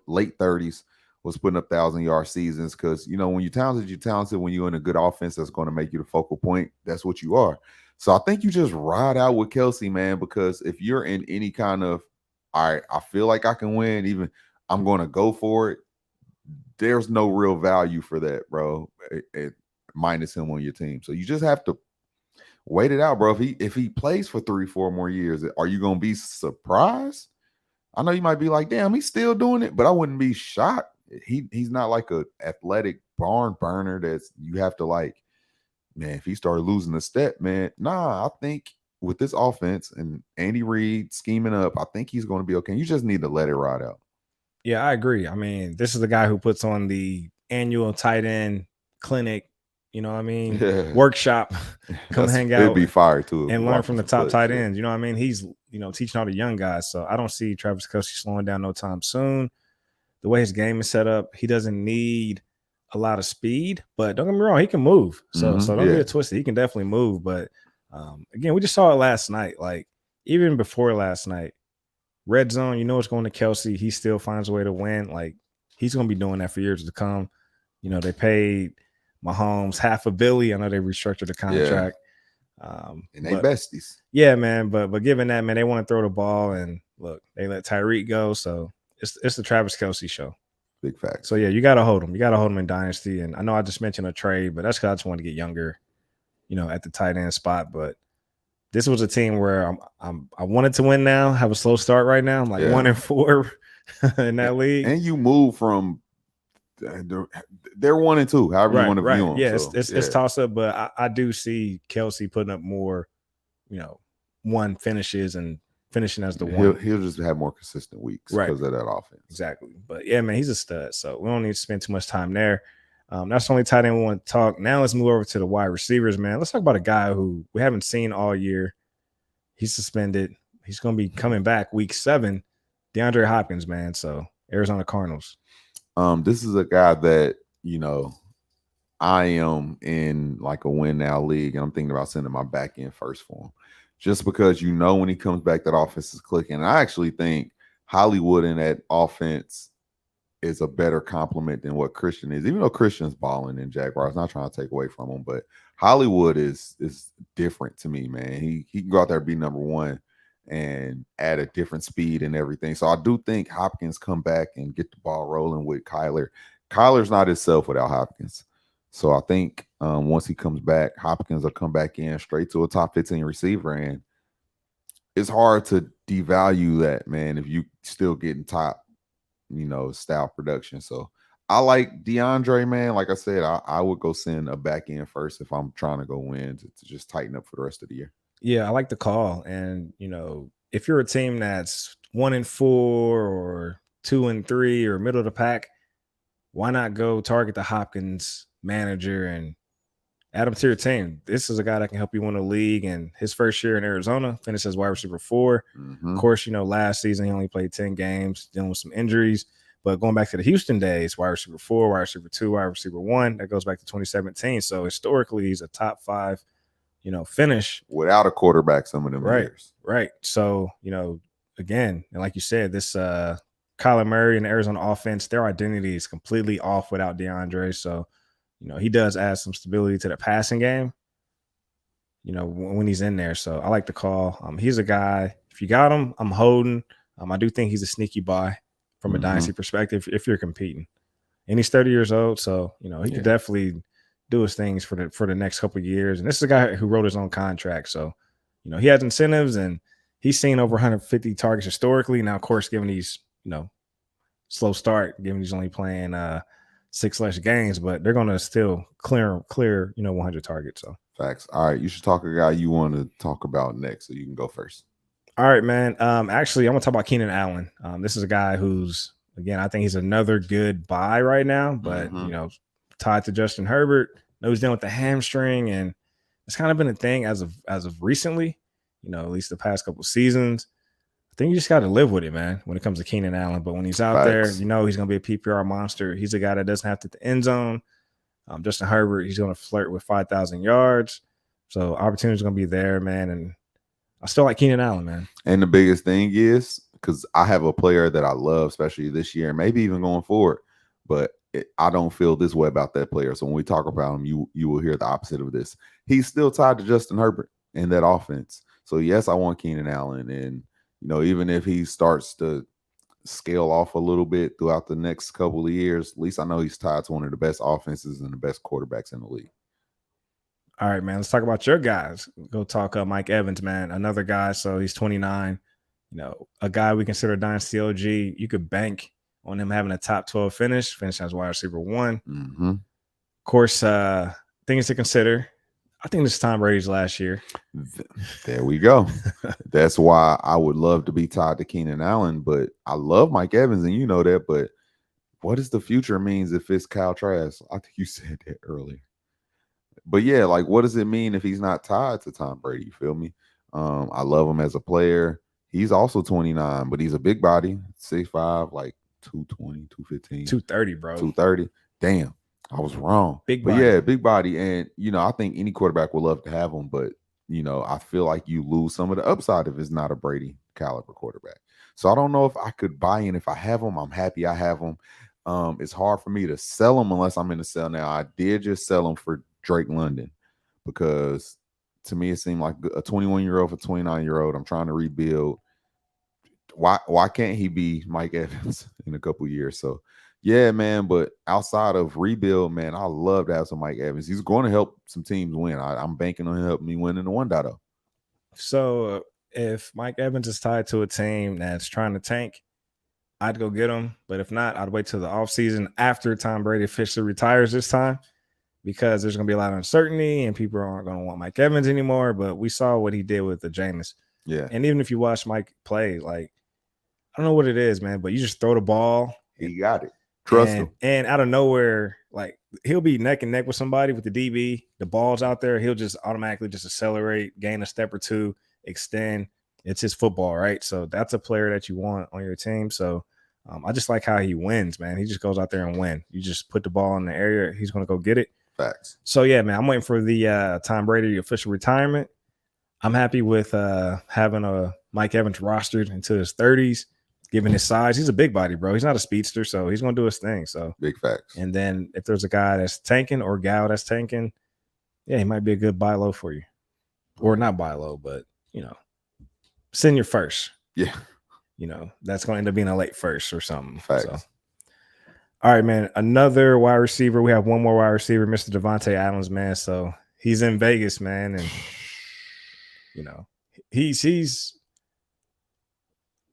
late 30s, was putting up 1,000-yard seasons, because, when you're talented. When you're in a good offense that's going to make you the focal point, that's what you are. So I think you just ride out with Kelsey, man, because if you're in any kind of, all right, I feel like I can win, even I'm going to go for it, there's no real value for that, bro, minus him on your team. So you just have to wait it out, bro. If he plays for 3-4 more years, are you going to be surprised? I know you might be like, damn, he's still doing it, but I wouldn't be shocked. He's not like a athletic barn burner that's you have to like, man, if he started losing a step, man, nah, I think with this offense and Andy Reid scheming up, I think he's going to be okay. You just need to let it ride out. Yeah, I agree. I mean, this is the guy who puts on the annual tight end clinic, workshop. Come hang out. It'd be fire too, and learn from the top tight ends. You know what I mean? He's, teaching all the young guys. So I don't see Travis Kelsey slowing down no time soon. The way his game is set up, he doesn't need a lot of speed, but don't get me wrong, he can move. So don't get it twisted. He can definitely move. But again, we just saw it last night. Like, even before last night, red zone, it's going to Kelsey. He still finds a way to win. Like, he's going to be doing that for years to come. They paid Mahomes $500 million. I know they restructured the contract. And they besties. Yeah, man. But given that, man, they want to throw the ball, and look, they let Tyreek go. So it's the Travis Kelsey show. Big fact. So yeah, you got to hold him. You got to hold him in Dynasty. And I know I just mentioned a trade, but that's because I just want to get younger, at the tight end spot. But this was a team where I wanted to win now, have a slow start right now. I'm like 1-4 in that league. And you move from they're 1-2, however you want to view them. Yeah, so, it's toss up, but I do see Kelsey putting up more, one finishes and finishing as the one. He'll just have more consistent weeks because of that offense. Exactly. But yeah, man, he's a stud. So we don't need to spend too much time there. That's the only tight end we want to talk. Now let's move over to the wide receivers, man. Let's talk about a guy who we haven't seen all year. He's suspended. He's going to be coming back week 7. DeAndre Hopkins, man. So Arizona Cardinals. This is a guy that, I am in like a win now league, and I'm thinking about sending my back end first for him. Just because when he comes back, that offense is clicking. And I actually think Hollywood in that offense is a better compliment than what Christian is, even though Christian's balling in Jaguars. Not trying to take away from him, but Hollywood is different to me, man. He can go out there and be number 1 and add a different speed and everything. So I do think Hopkins come back and get the ball rolling with Kyler. Kyler's not himself without Hopkins. So I think once he comes back, Hopkins will come back in straight to a top 15 receiver. And it's hard to devalue that, man, if you still getting top, style production. So I like DeAndre, man. Like I said, I would go send a back end first if I'm trying to go win to just tighten up for the rest of the year. Yeah, I like the call. And, if you're a team that's 1-4 or 2-3 or middle of the pack, why not go target the Hopkins manager and Add him to your team. This is a guy that can help you win a league. And his first year in Arizona, finished as wide receiver 4. Of course, last season he only played 10 games, dealing with some injuries. But going back to the Houston days, wide receiver 4, wide receiver 2, wide receiver 1, that goes back to 2017. So historically, he's a top 5, finish without a quarterback some of them years. Right. So, again, and like you said, this Kyler Murray and the Arizona offense, their identity is completely off without DeAndre. So, he does add some stability to the passing game, when he's in there. So I like the call. He's a guy, if you got him, I'm holding. I do think he's a sneaky buy from a dynasty perspective if you're competing. And he's 30 years old. So, he could definitely do his things for the next couple of years. And this is a guy who wrote his own contract. So, he has incentives and he's seen over 150 targets historically. Now, of course, given these, slow start, given he's only playing 6 less games, but they're going to still clear, 100 targets. So facts. All right. You should talk a guy you want to talk about next. So you can go first. All right, man. Actually, I'm going to talk about Keenan Allen. This is a guy who's, again, I think he's another good buy right now, but, tied to Justin Herbert. He's dealing with the hamstring, and it's kind of been a thing as of recently, at least the past couple seasons. I think you just got to live with it, man, when it comes to Keenan Allen. But when he's out there, he's going to be a PPR monster. He's a guy that doesn't have to hit the end zone. Justin Herbert, he's going to flirt with 5,000 yards. So opportunity's going to be there, man. And I still like Keenan Allen, man. And the biggest thing is, because I have a player that I love, especially this year, maybe even going forward, but I don't feel this way about that player. So when we talk about him, you will hear the opposite of this. He's still tied to Justin Herbert in that offense. So yes, I want Keenan Allen. And, even if he starts to scale off a little bit throughout the next couple of years, at least I know he's tied to one of the best offenses and the best quarterbacks in the league. All right, man. Let's talk about your guys. Go talk Mike Evans, man. Another guy. So he's 29. A guy we consider Dynasty OG. You could bank on him having a top 12 finish as wide receiver 1. Of course, things to consider. I think this is Tom Brady's last year. There we go. That's why I would love to be tied to Keenan Allen, but I love Mike Evans, and you know that. But what does the future means if it's Kyle Trask? I think you said that earlier. But yeah, like, what does it mean if he's not tied to Tom Brady? You feel me? I love him as a player. He's also 29, but he's a big body, 6'5", like 220, 215. 230, bro. 230. Damn. I was wrong. Big body. But yeah, big body. And, I think any quarterback would love to have him, but, I feel like you lose some of the upside if it's not a Brady caliber quarterback. So I don't know if I could buy in. If I have him, I'm happy I have him. It's hard for me to sell him unless I'm in the sell now. I did just sell him for Drake London because to me, it seemed like a 21-year-old for 29-year-old. I'm trying to rebuild. Why can't he be Mike Evans in a couple years? So, yeah, man. But outside of rebuild, man, I love to have some Mike Evans. He's going to help some teams win. I'm banking on him helping me win in the 1.0. So if Mike Evans is tied to a team that's trying to tank, I'd go get him. But if not, I'd wait till the offseason after Tom Brady officially retires this time because there's going to be a lot of uncertainty and people aren't going to want Mike Evans anymore. But we saw what he did with the Jameis. Yeah. And even if you watch Mike play, like, I don't know what it is, man, but you just throw the ball. He got it. Trust him. And out of nowhere, like, he'll be neck and neck with somebody with the DB. The ball's out there. He'll just automatically just accelerate, gain a step or two, extend. It's his football, right? So that's a player that you want on your team. So I just like how he wins, man. He just goes out there and win. You just put the ball in the area. He's going to go get it. Facts. So, yeah, man, I'm waiting for the Tom Brady official retirement. I'm happy with having a Mike Evans rostered into his 30s. Given his size, he's a big body, bro. He's not a speedster, so he's going to do his thing. So big facts. And then if there's a guy that's tanking or gal that's tanking, yeah, he might be a good buy low for you. Or not buy low, but, send your first. Yeah. That's going to end up being a late first or something. Facts. So. All right, man. Another wide receiver. We have one more wide receiver, Mr. Devonte Adams, man. So he's in Vegas, man. And, he's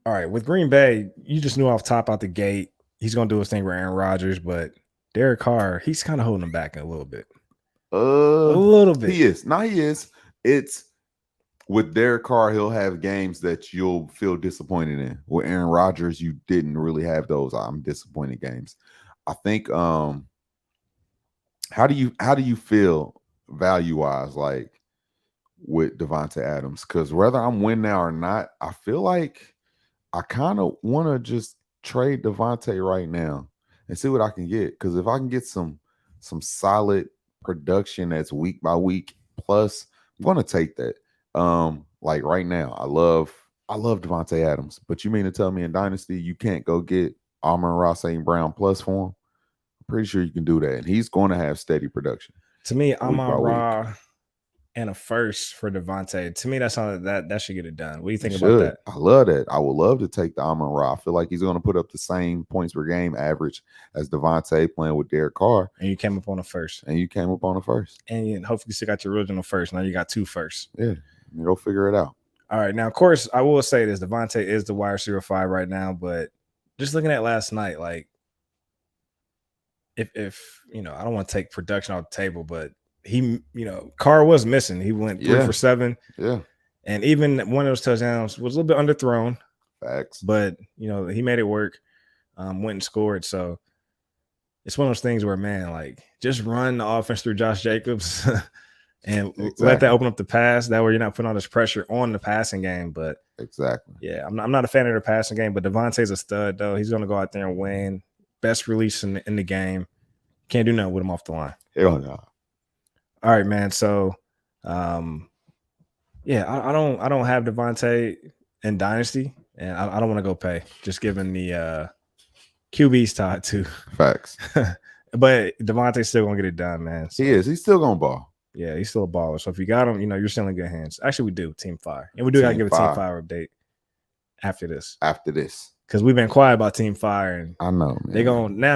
all right, with Green Bay, you just knew off top out the gate, he's going to do his thing with Aaron Rodgers, but Derek Carr, he's kind of holding him back a little bit. A little bit. He is. No, he is. It's with Derek Carr, he'll have games that you'll feel disappointed in. With Aaron Rodgers, you didn't really have those I'm disappointed games. I think how do you feel value-wise, like with Devonte Adams. Because whether I'm winning now or not, I feel like I kind of want to just trade Devonte right now and see what I can get. Because if I can get some solid production that's week by week plus, I'm gonna take that. Like right now, I love Devonte Adams, but you mean to tell me in Dynasty you can't go get Amon-Ra St. Brown plus for him? I'm pretty sure you can do that, and he's going to have steady production. To me, week by week. Amon-Ra and a first for Devonte. To me, that's something that should get it done. What do you think It about should. that? I love that. I would love to take the Amon-Ra. I feel like he's going to put up the same points per game average as Devonte playing with Derek Carr. And you came up on a first. And you came up on a first. And hopefully you still got your original first. Now you got 2 firsts. Yeah. Go figure it out. All right. Now, of course, I will say this. Devonte is the wide receiver 5 right now. But just looking at last night, like, if I don't want to take production off the table, but he, Carr was missing. He went 3 for 7. Yeah. And even one of those touchdowns was a little bit underthrown. Facts. But, he made it work, went and scored. So it's one of those things where, man, like, just run the offense through Josh Jacobs and let that open up the pass. That way you're not putting all this pressure on the passing game. But exactly. Yeah, I'm not a fan of the passing game, but Devontae's a stud, though. He's going to go out there and win. Best release in the game. Can't do nothing with him off the line. Hell no. All right, man. So, I don't have Devonte in Dynasty, and I don't want to go pay, just given the QB's tied too. Facts. But Devontae's still gonna get it done, man. So, he is. He's still gonna ball. Yeah, he's still a baller. So if you got him, you're still in good hands. Actually, we do Team Fire, and we do gotta give a Team Fire update after this. Because we've been quiet about Team Fire, and I know, man.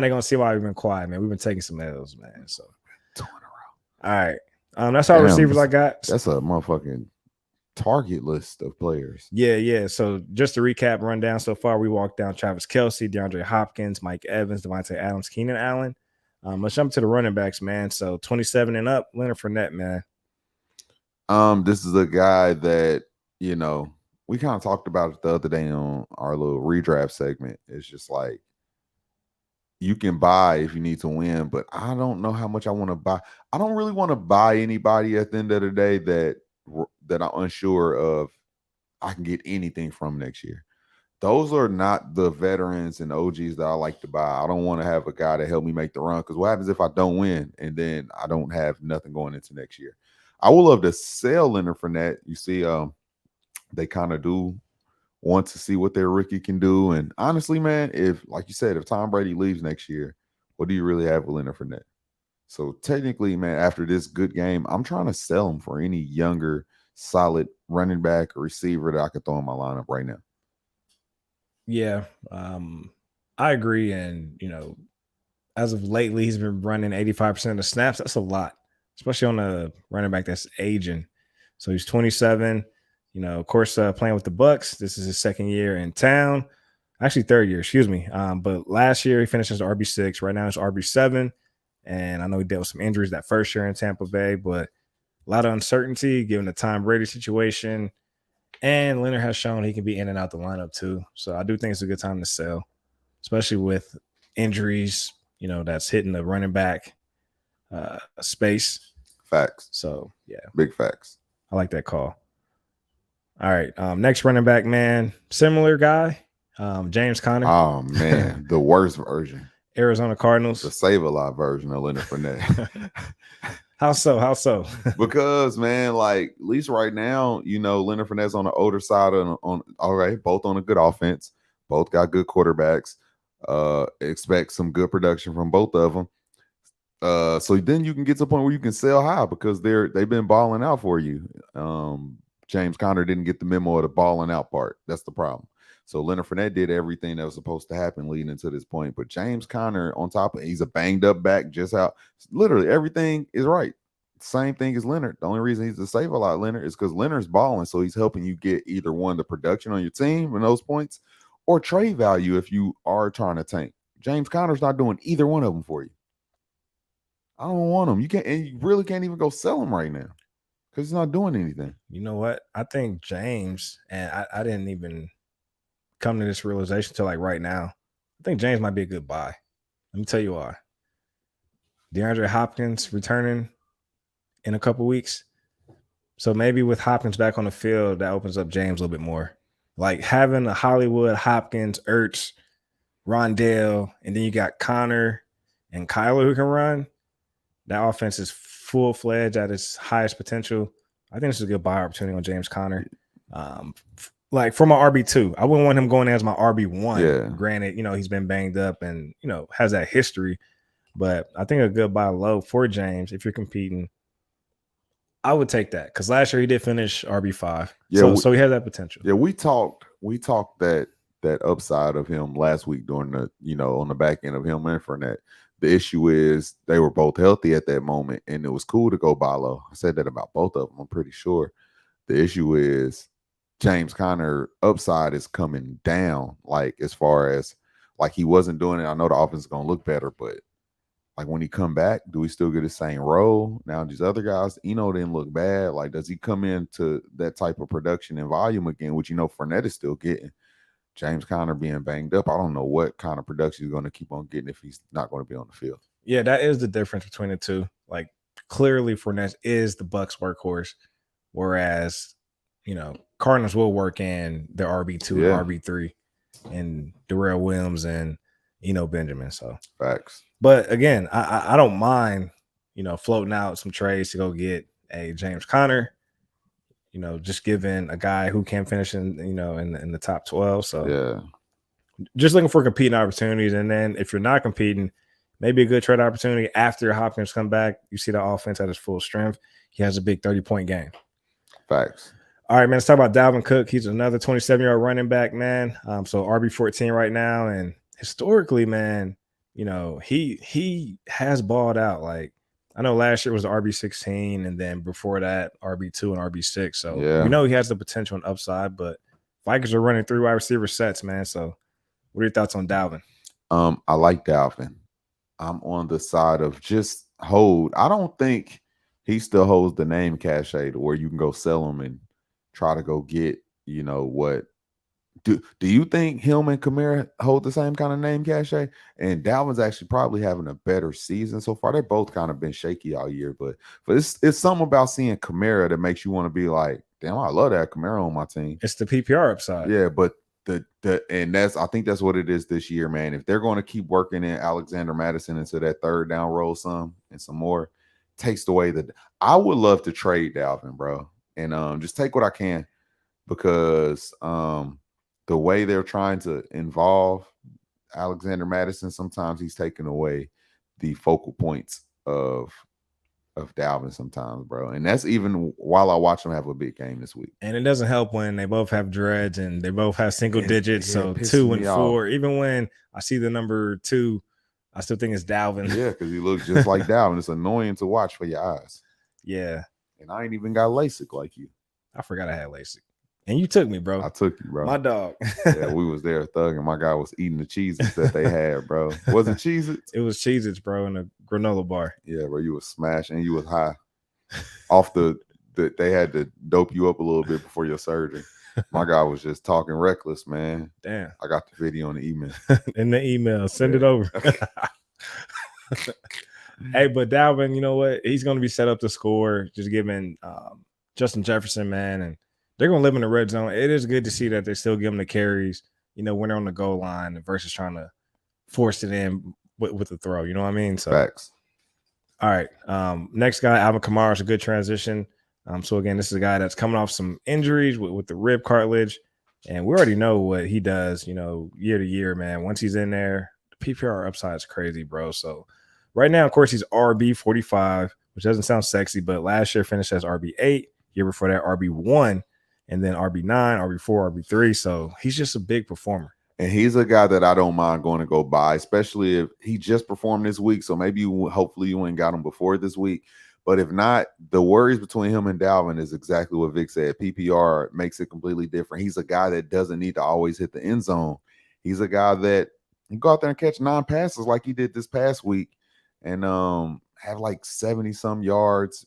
They're gonna see why we've been quiet, man. We've been taking some L's, man. So 2 in a row. All right. That's all receivers I got. That's a motherfucking target list of players. Yeah. So just to recap, rundown so far, we walked down Travis Kelsey, DeAndre Hopkins, Mike Evans, Devonte Adams, Keenan Allen. Let's jump to the running backs, man. So 27 and up, Leonard Fournette, man. This is a guy that, we kind of talked about it the other day on our little redraft segment. It's just like, you can buy if you need to win, but I don't know how much I want to buy. I don't really want to buy anybody at the end of the day that I'm unsure of I can get anything from next year. Those are not the veterans and OGs that I like to buy. I don't want to have a guy to help me make the run, because what happens if I don't win and then I don't have nothing going into next year? I would love to sell Leonard Fournette. You see, they kind of do want to see what their rookie can do. And honestly, man, if, like you said, if Tom Brady leaves next year, what do you really have with Leonard Fournette? So technically, man, after this good game, I'm trying to sell him for any younger, solid running back or receiver that I could throw in my lineup right now. Yeah, I agree. And, as of lately, he's been running 85% of the snaps. That's a lot, especially on a running back that's aging. So he's 27. Of course, playing with the Bucks. This is his 2nd year in town. Actually, 3rd year, excuse me. But last year he finished as RB6. Right now it's RB7. And I know he dealt with some injuries that first year in Tampa Bay, but a lot of uncertainty given the Tom Brady situation. And Leonard has shown he can be in and out the lineup too. So I do think it's a good time to sell, especially with injuries, that's hitting the running back space. Facts. So, yeah. Big facts. I like that call. All right. Next running back, man. Similar guy. James Conner. Oh, man. The worst version. Arizona Cardinals. The Save-A-Lot version of Leonard Fournette. How so? Because, man, like, at least right now, Leonard Fournette's on the older side on all right, both on a good offense. Both got good quarterbacks. Expect some good production from both of them. So then you can get to a point where you can sell high because they've been balling out for you. James Conner didn't get the memo of the balling out part. That's the problem. So Leonard Fournette did everything that was supposed to happen leading into this point. But James Conner, on top of, he's a banged up back, just how literally everything is right. Same thing as Leonard. The only reason he's a Save-A-Lot Leonard is because Leonard's balling. So he's helping you get either one, the production on your team and those points, or trade value if you are trying to tank. James Conner's not doing either one of them for you. I don't want him. You really can't even go sell him right now because he's not doing anything. You know what? I think James, and I didn't even come to this realization until like right now. I think James might be a good buy. Let me tell you why. DeAndre Hopkins returning. in a couple weeks. So maybe with Hopkins back on the field, that opens up James a little bit more. Like having a Hollywood, Hopkins, Ertz, Rondale, and then you got Connor and Kyler who can run. That offense is full-fledged at its highest potential. I think this is a good buy opportunity on James Conner. Like for my RB2, I wouldn't want him going as my RB1. Yeah. Granted, he's been banged up and, has that history. But I think a good buy low for James, if you're competing, I would take that. Because last year he did finish RB5. Yeah, so he has that potential. Yeah, we talked that upside of him last week during the, on the back end of him and Fournette. The issue is they were both healthy at that moment, and it was cool to go buy low. I said that about both of them, I'm pretty sure. The issue is James Conner upside is coming down, like as far as like he wasn't doing it. I know the offense is going to look better, but like when he come back, do we still get the same role? Now these other guys, didn't look bad. Like, does he come into that type of production and volume again, which Fournette is still getting? James Conner being banged up, I don't know what kind of production he's going to keep on getting if he's not going to be on the field. Yeah, that is the difference between the two. Like, clearly Fournette is the Bucs workhorse, whereas, Cardinals will work in their RB2 and RB3 and Darrell Williams and, Benjamin. So facts. But again, I don't mind, floating out some trades to go get a James Conner. Just giving a guy who can finish in the top 12. So yeah, just looking for competing opportunities. And then if you're not competing, maybe a good trade opportunity after Hopkins come back. You see the offense at its full strength. He has a big 30-point game. Facts. All right, man. Let's talk about Dalvin Cook. He's another 27-year-old running back, man. So RB14 right now. And historically, man, he has balled out. Like, I know last year was the RB16, and then before that, RB2 and RB6. So we know he has the potential and upside, but Vikings are running 3 wide receiver sets, man. So what are your thoughts on Dalvin? I like Dalvin. I'm on the side of just hold. I don't think he still holds the name cachet to where you can go sell him and try to go get, what. Do you think him and Kamara hold the same kind of name cachet? And Dalvin's actually probably having a better season so far. They've both kind of been shaky all year, but it's something about seeing Kamara that makes you want to be like, damn, I love that Kamara on my team. It's the PPR upside. Yeah, but I think that's what it is this year, man. If they're going to keep working in Alexander Madison into that third down role some more, takes away I would love to trade Dalvin, bro, and just take what I can, because the way they're trying to involve Alexander Madison, sometimes he's taking away the focal points of Dalvin sometimes, bro. And that's even while I watch him have a big game this week. And it doesn't help when they both have dreads and they both have single digits. So 2 and 4, even when I see the number 2, I still think it's Dalvin. Yeah, because he looks just like Dalvin. It's annoying to watch for your eyes. Yeah. And I ain't even got LASIK like you. I forgot I had LASIK. And you took me, bro. I took you, bro. My dog. Yeah, we was there thugging. My guy was eating the Cheez-Its that they had, bro. Was it Cheez-Its? It was Cheez-Its, bro, in a granola bar. Yeah, bro. You was smashing. You was high. Off they had to dope you up a little bit before your surgery. My guy was just talking reckless, man. Damn. I got the video in the email. In the email. Send it over. Hey, but Dalvin, you know what? He's going to be set up to score, just giving Justin Jefferson, man, and they're going to live in the red zone. It is good to see that they still give them the carries, when they're on the goal line versus trying to force it in with the throw. You know what I mean? So, facts. All right. Next guy, Alvin Kamara, is a good transition. So, again, this is a guy that's coming off some injuries with the rib cartilage, and we already know what he does, year to year, man. Once he's in there, the PPR upside is crazy, bro. So, right now, of course, he's RB45, which doesn't sound sexy, but last year finished as RB8, year before that, RB1. And then RB9, RB4, RB3. So he's just a big performer. And he's a guy that I don't mind going to go buy, especially if he just performed this week. So maybe hopefully you went and got him before this week. But if not, the worries between him and Dalvin is exactly what Vic said. PPR makes it completely different. He's a guy that doesn't need to always hit the end zone. He's a guy that can go out there and catch 9 passes like he did this past week and have like 70-some yards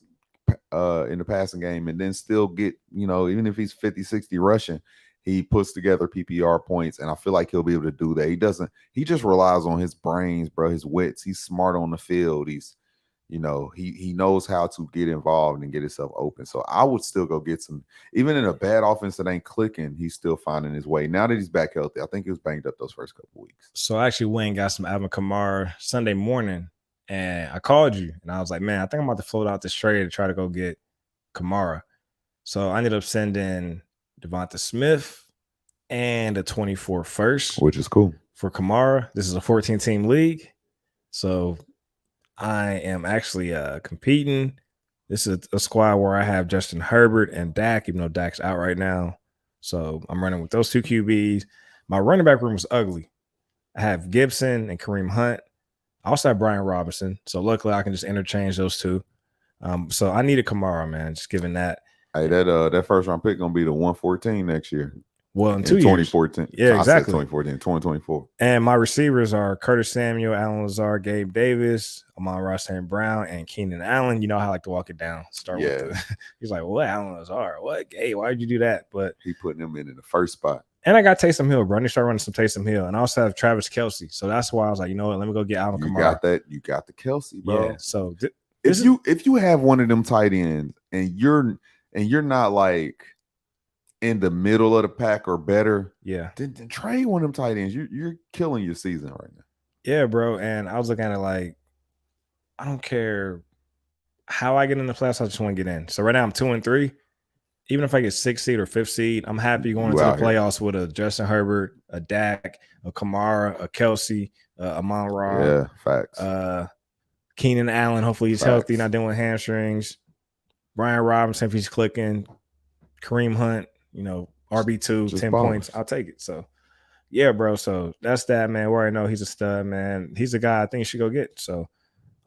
in the passing game, and then still get, even if he's 50-60 rushing, he puts together PPR points, and I feel like he'll be able to do that. He just relies on his brains, bro, his wits. He's smart on the field. He's you know, he knows how to get involved and get himself open. So I would still go get some, even in a bad offense that ain't clicking, he's still finding his way. Now that he's back healthy, I think he was banged up those first couple weeks. So I actually went and got some Alvin Kamara Sunday morning, and I called you, and I was like, man, I think I'm about to float out this trade to try to go get Kamara. So I ended up sending Devonta Smith and a 24 first, Which is cool for Kamara. This is a 14-team league, so I am actually competing. This is a squad where I have Justin Herbert and Dak, even though Dak's out right now. So I'm running with those two QBs. My running back room was ugly. I have Gibson and Kareem Hunt. I also have Brian Robinson. So luckily I can just interchange those two. So I need a Kamara, man, just given that. Hey, that first round pick gonna be the 114 next year. Well, in 2 years. 2014. Yeah, exactly. 2014, 2024. And my receivers are Curtis Samuel, Alan Lazard, Gabe Davis, Amon-Ra St. Brown, and Keenan Allen. You know how I like to walk it down. Start with he's like, what, Alan Lazard? What, Gabe? Why did you do that? But he putting him in the first spot. And I got Taysom Hill, bro. I need to start running some Taysom Hill. And I also have Travis Kelsey. So that's why I was like, you know what? Let me go get Alvin Kamara. You got that. You got the Kelsey, bro. Yeah. So if you have one of them tight ends and you're not like in the middle of the pack or better, then trade one of them tight ends. You're killing your season right now. Yeah, bro. And I was looking at it like, I don't care how I get in the playoffs. I just want to get in. So right now I'm 2-3. Even if I get 6th seed or 5th seed, I'm happy going into the playoffs with a Justin Herbert, a Dak, a Kamara, a Kelsey, Amon-Ra. Yeah, facts. Keenan Allen, hopefully he's healthy, not dealing with hamstrings. Brian Robinson, if he's clicking. Kareem Hunt, you know, RB2, just 10 points. I'll take it. So, yeah, bro. So that's that, man. We already know he's a stud, man. He's a guy I think you should go get. So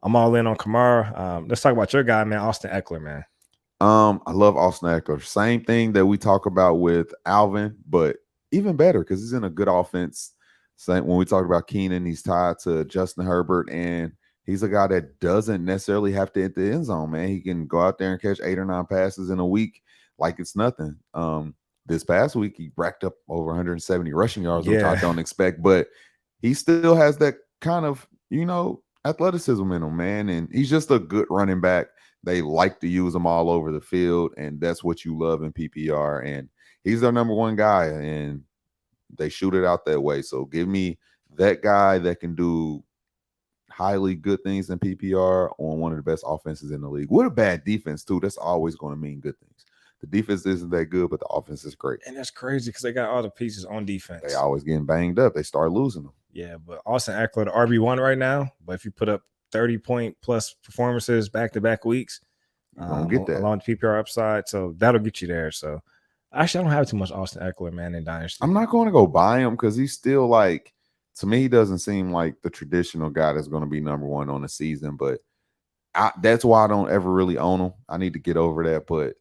I'm all in on Kamara. Let's talk about your guy, man, Austin Eckler, man. I love Austin Eckler. Same thing that we talk about with Alvin, but even better because he's in a good offense. Same when we talk about Keenan, he's tied to Justin Herbert, and he's a guy that doesn't necessarily have to hit the end zone, man. He can go out there and catch 8 or 9 passes in a week like it's nothing. This past week, he racked up over 170 rushing yards, which I don't expect, but he still has that kind of, you know, athleticism in him, man. And he's just a good running back. They like to use him all over the field, and that's what you love in PPR. And he's their number one guy, and they shoot it out that way. So give me that guy that can do highly good things in PPR on one of the best offenses in the league. With a bad defense, too. That's always going to mean good things. The defense isn't that good, but the offense is great. And that's crazy because they got all the pieces on defense. They always getting banged up. They start losing them. Yeah, but Austin Eckler, the RB1 right now. But if you put up 30-point plus performances back-to-back weeks, get that along the PPR upside, so that'll get you there. So actually, I don't have too much Austin Eckler, man, in Dynasty. I'm not going to go buy him because he's still like, to me, he doesn't seem like the traditional guy that's going to be number one on the season. But that's why I don't ever really own him. I need to get over that. But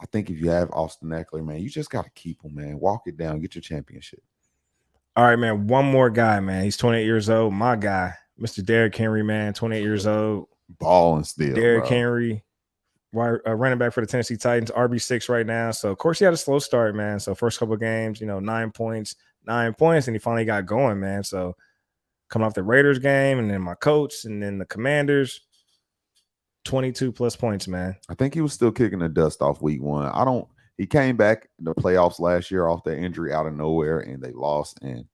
I think if you have Austin Eckler, man, you just got to keep him, man. Walk it down, get your championship. All right, man. One more guy, man. He's 28 years old. My guy, Mr. Derrick Henry, man, 28 years old. Balling still. Derrick Henry, running back for the Tennessee Titans, RB6 right now. So, of course, he had a slow start, man. So, first couple of games, 9 points, and he finally got going, man. So, coming off the Raiders game, and then my coach, and then the Commanders, 22 plus points, man. I think he was still kicking the dust off week 1. He came back in the playoffs last year off that injury out of nowhere, and they lost. And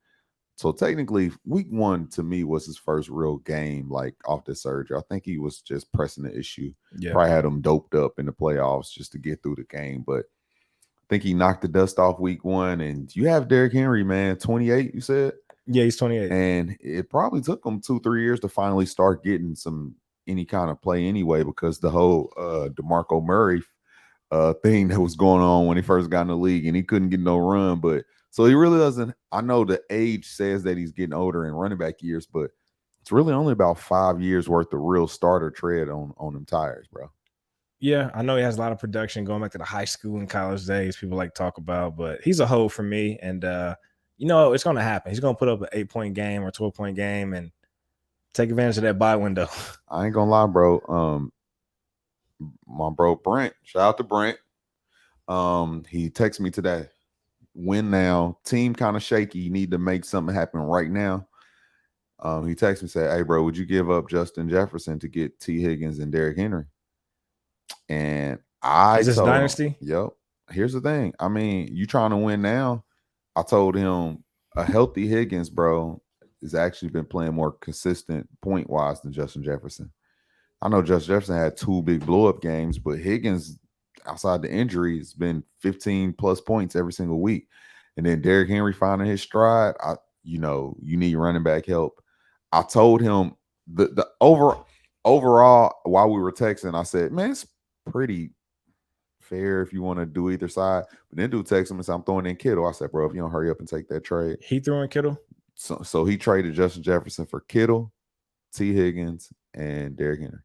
so technically, week 1 to me was his first real game, like off the surgery. I think he was just pressing the issue. Yeah. Probably had him doped up in the playoffs just to get through the game. But I think he knocked the dust off week 1. And you have Derrick Henry, man, 28, you said? Yeah, he's 28. And it probably took him 2-3 years to finally start getting any kind of play anyway, because the whole DeMarco Murray thing that was going on when he first got in the league, and he couldn't get no run. But so he really doesn't. I know the age says that he's getting older in running back years, but it's really only about 5 years worth of real starter tread on them tires, bro. Yeah, I know he has a lot of production going back to the high school and college days people like to talk about, but he's a hoe for me. And it's going to happen. He's going to put up an 8-point game or 12-point game and take advantage of that buy window. I ain't gonna lie, bro. My bro Brent, shout out to Brent. He texted me today. Win now. Team kind of shaky. You need to make something happen right now. He texted me said, "Hey, bro, would you give up Justin Jefferson to get T. Higgins and Derrick Henry?" And I Is this told him, Dynasty? "Yep. Here's the thing. I mean, you trying to win now?" I told him a healthy Higgins, bro, has actually been playing more consistent point wise than Justin Jefferson. I know Justin Jefferson had 2 big blow up games, but Higgins, outside the injury, has been 15 plus points every single week. And then Derrick Henry finding his stride. You need running back help. I told him the overall while we were texting, I said, man, it's pretty fair if you want to do either side. But then dude texted him and said, I'm throwing in Kittle. I said, bro, if you don't hurry up and take that trade. He threw in Kittle? So he traded Justin Jefferson for Kittle, T. Higgins, and Derrick Henry.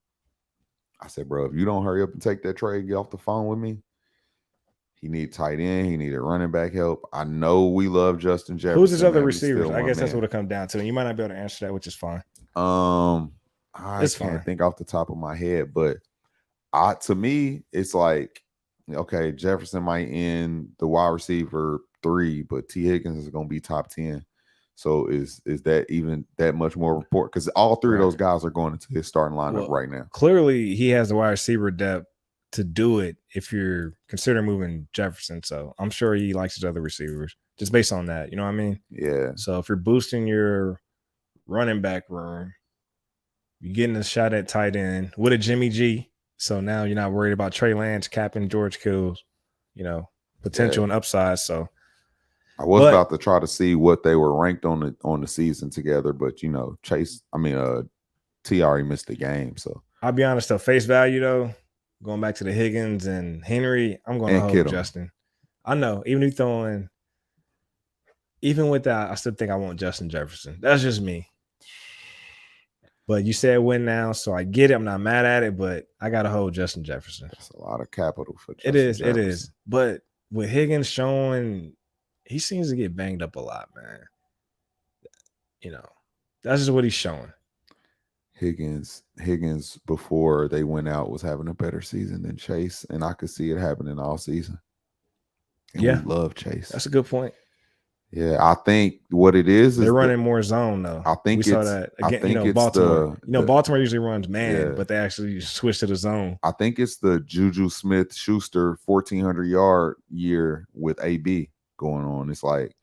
I said, bro, if you don't hurry up and take that trade, get off the phone with me. He need tight end. He needed running back help. I know we love Justin Jefferson. Who's his other man. receivers? I guess that's what it comes down to. And you might not be able to answer that, which is fine. I can't think off the top of my head, but to me, it's like, okay, Jefferson might end the wide receiver 3, but T. Higgins is going to be top 10. So is that even that much more report? Because all 3 of those guys are going into his starting lineup right now. Clearly, he has the wide receiver depth to do it if you're considering moving Jefferson. So I'm sure he likes his other receivers just based on that. You know what I mean? Yeah. So if you're boosting your running back room, you're getting a shot at tight end with a Jimmy G. So now you're not worried about Trey Lance capping George Kittle's, potential and upside. So I was about to try to see what they were ranked on the season together, but T already missed the game. So I'll be honest though, face value though, going back to the Higgins and Henry, I'm going to hold Kittle. Justin. I know, even with that, I still think I want Justin Jefferson. That's just me. But you said win now, so I get it. I'm not mad at it, but I got to hold Justin Jefferson. That's a lot of capital for Justin Jefferson. It is. But with Higgins showing, he seems to get banged up a lot, man. That's just what he's showing. Higgins before they went out was having a better season than Chase, and I could see it happening all season. And we love Chase. That's a good point. Yeah, I think what it is they're running more zone though. I think we saw that again. Baltimore. Baltimore usually runs man, but they actually switch to the zone. I think it's the Juju Smith-Schuster 1,400-yard year with AB going on. It's like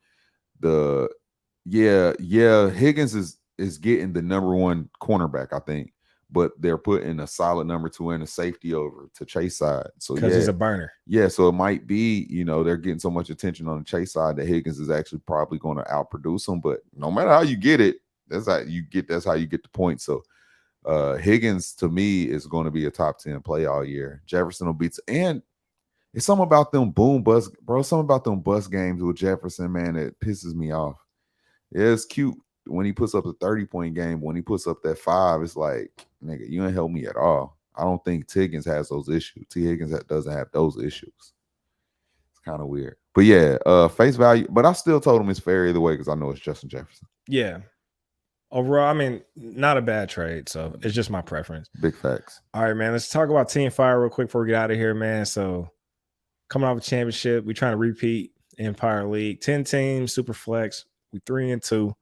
Higgins is getting the number 1 cornerback, I think, but they're putting a solid number 2 and a safety over to Chase side. So because he's a burner. Yeah, so it might be, they're getting so much attention on the Chase side that Higgins is actually probably going to outproduce him. But no matter how you get it, that's how you get the points. So Higgins to me is going to be a top 10 play all year. Jefferson will beat, and it's something about them bust games with Jefferson, man, that pisses me off. Yeah, it's cute when he puts up a 30-point game. When he puts up that 5, it's like, nigga, you ain't help me at all. I don't think T. Higgins has those issues. T. Higgins doesn't have those issues. It's kind of weird. But yeah, face value. But I still told him it's fair either way because I know it's Justin Jefferson. Yeah. Overall, I mean, not a bad trade. So it's just my preference. Big facts. All right, man. Let's talk about Team Fire real quick before we get out of here, man. So coming off a championship, we're trying to repeat Empire League. 10 teams, super flex. We 3-2.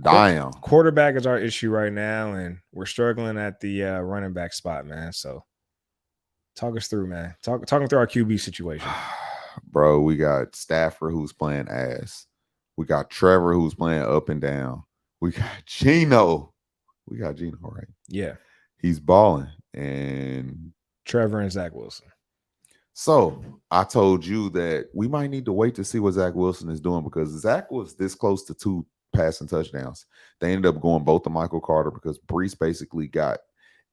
Damn. Quarterback is our issue right now, and we're struggling at the running back spot, man. So talk us through, man. Talking through our QB situation. Bro, we got Stafford who's playing ass. We got Trevor who's playing up and down. We got Geno. Right? Yeah. He's balling. And Trevor and Zach Wilson. So I told you that we might need to wait to see what Zach Wilson is doing because Zach was this close to 2 passing touchdowns. They ended up going both to Michael Carter because Brees basically got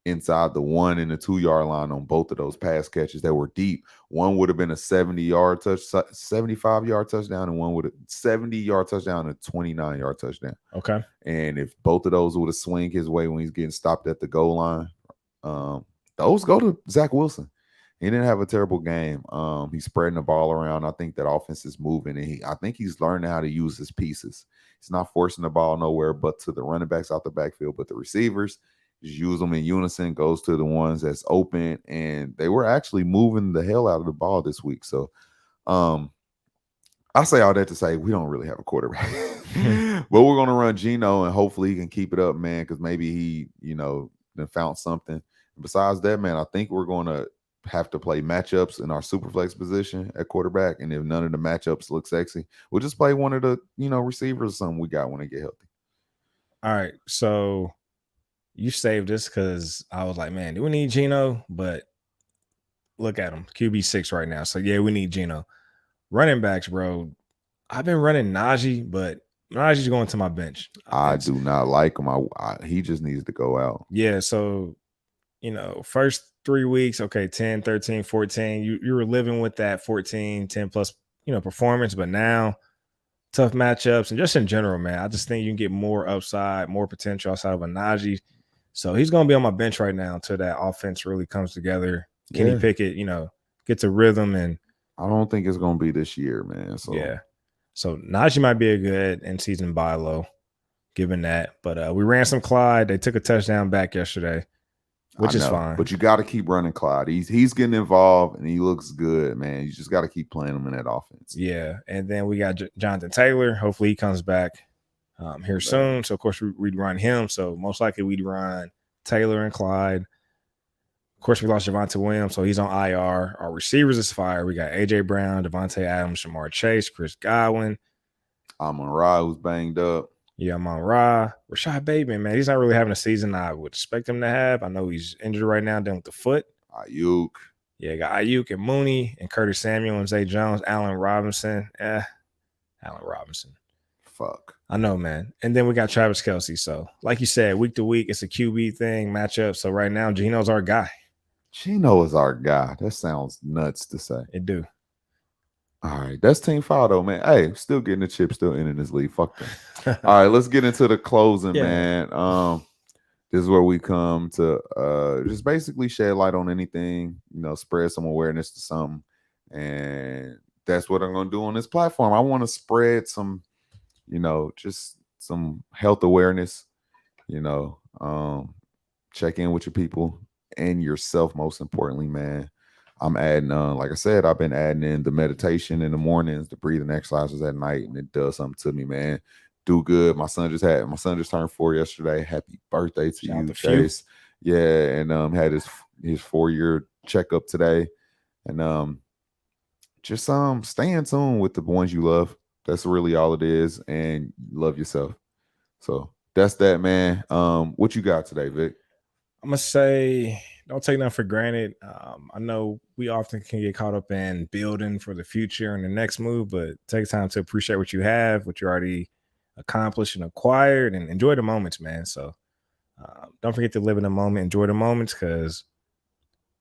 inside the 1 and the 2-yard line on both of those pass catches that were deep. One would have been a 75-yard touchdown, and one would have 70-yard touchdown and a 29-yard touchdown. Okay. And if both of those would have swung his way when he's getting stopped at the goal line, those go to Zach Wilson. He didn't have a terrible game. He's spreading the ball around. I think that offense is moving, and I think he's learning how to use his pieces. He's not forcing the ball nowhere but to the running backs out the backfield, but the receivers, just use them in unison, goes to the ones that's open, and they were actually moving the hell out of the ball this week. So I I say all that to say we don't really have a quarterback. But we're going to run Geno, and hopefully he can keep it up, man, because maybe he, then found something. Besides that, man, I think we're going to have to play matchups in our super flex position at quarterback. And if none of the matchups look sexy, we'll just play one of the, receivers or something we got when they get healthy. All right. So you saved this because I was like, man, do we need Geno? But look at him, QB6 right now. So yeah, we need Geno. Running backs, bro. I've been running Najee, but Najee's going to my bench. I do not like him. He just needs to go out. Yeah. So, first 3 weeks, okay, 10, 13, 14, you were living with that 14, 10 plus, performance. But now, tough matchups and just in general, man, I just think you can get more upside, more potential outside of a Najee. So he's going to be on my bench right now until that offense really comes together. Kenny Pickett, gets a rhythm, and I don't think it's going to be this year, man. So yeah. So Najee might be a good in-season buy low, given that. But we ran some Clyde. They took a touchdown back yesterday, which is fine. But you got to keep running Clyde. He's getting involved, and he looks good, man. You just got to keep playing him in that offense. Yeah, and then we got Jonathan Taylor. Hopefully he comes back here soon. So, of course, we'd run him. So, most likely we'd run Taylor and Clyde. Of course, we lost Javonte Williams, so he's on IR. Our receivers is fire. We got A.J. Brown, Devonte Adams, Shamar Chase, Chris Godwin. Amon-Ra, who's banged up. Yeah, Amon-Ra. Rashad Bateman, man, he's not really having a season I would expect him to have. I know he's injured right now, dealing with the foot. Ayuk. Yeah, got Ayuk and Mooney and Curtis Samuel and Zay Jones, Allen Robinson. Allen Robinson. Fuck. I know, man. And then we got Travis Kelsey. So, like you said, week to week, it's a QB thing, matchup. So, right now, Geno's our guy. Geno is our guy. That sounds nuts to say. It do. All right. That's team foul, though, man. Hey, still getting the chip, still in this league. Fuck them. All right. Let's get into the closing, man. This is where we come to just basically shed light on anything, spread some awareness to something. And that's what I'm going to do on this platform. I want to spread some, just some health awareness, check in with your people and yourself, most importantly, man. I'm adding like I said, I've been adding in the meditation in the mornings, the breathing exercises at night, and it does something to me, man. Do good. My son just turned 4 yesterday. Happy birthday to you, Chase. Yeah, and had his 4-year checkup today. And just stay in tune with the ones you love. That's really all it is, and love yourself. So that's that, man. What you got today, Vic? I'm gonna say don't take nothing for granted. I know we often can get caught up in building for the future and the next move, but take time to appreciate what you have, what you already accomplished and acquired, and enjoy the moments, man. So don't forget to live in the moment, enjoy the moments, because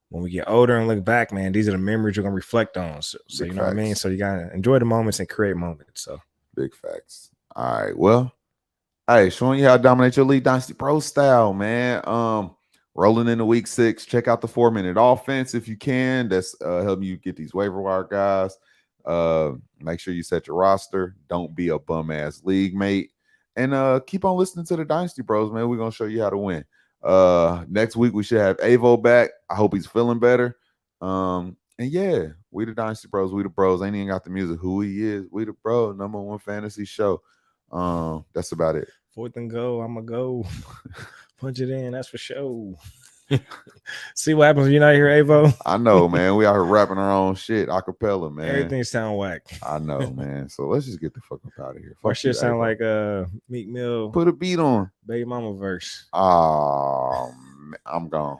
when we get older and look back, man, these are the memories you're gonna reflect on. So you know what I mean? So you gotta enjoy the moments and create moments. So big facts. All right. Well, hey, showing you how to dominate your league, Dynasty Bro Style, man. Rolling into week 6. Check out the 4-minute offense if you can. That's helping you get these waiver wire guys. Make sure you set your roster. Don't be a bum ass league mate. And keep on listening to the Dynasty Bros, man. We're gonna show you how to win. Next week we should have Avo back. I hope he's feeling better. And yeah, we the Dynasty Bros. We the bros. Ain't even got the music. Who he is? We the bro. #1 fantasy show. That's about it. 4th and go. I'ma go. Punch it in. That's for sure. See what happens when you're not here, Avo. I know, man. We out here rapping our own shit, acapella, man. Everything sound whack. I know, man. So let's just get the fuck up out of here. Our shit sound like Meek Mill. Put a beat on. Baby Mama verse. Oh, I'm gone.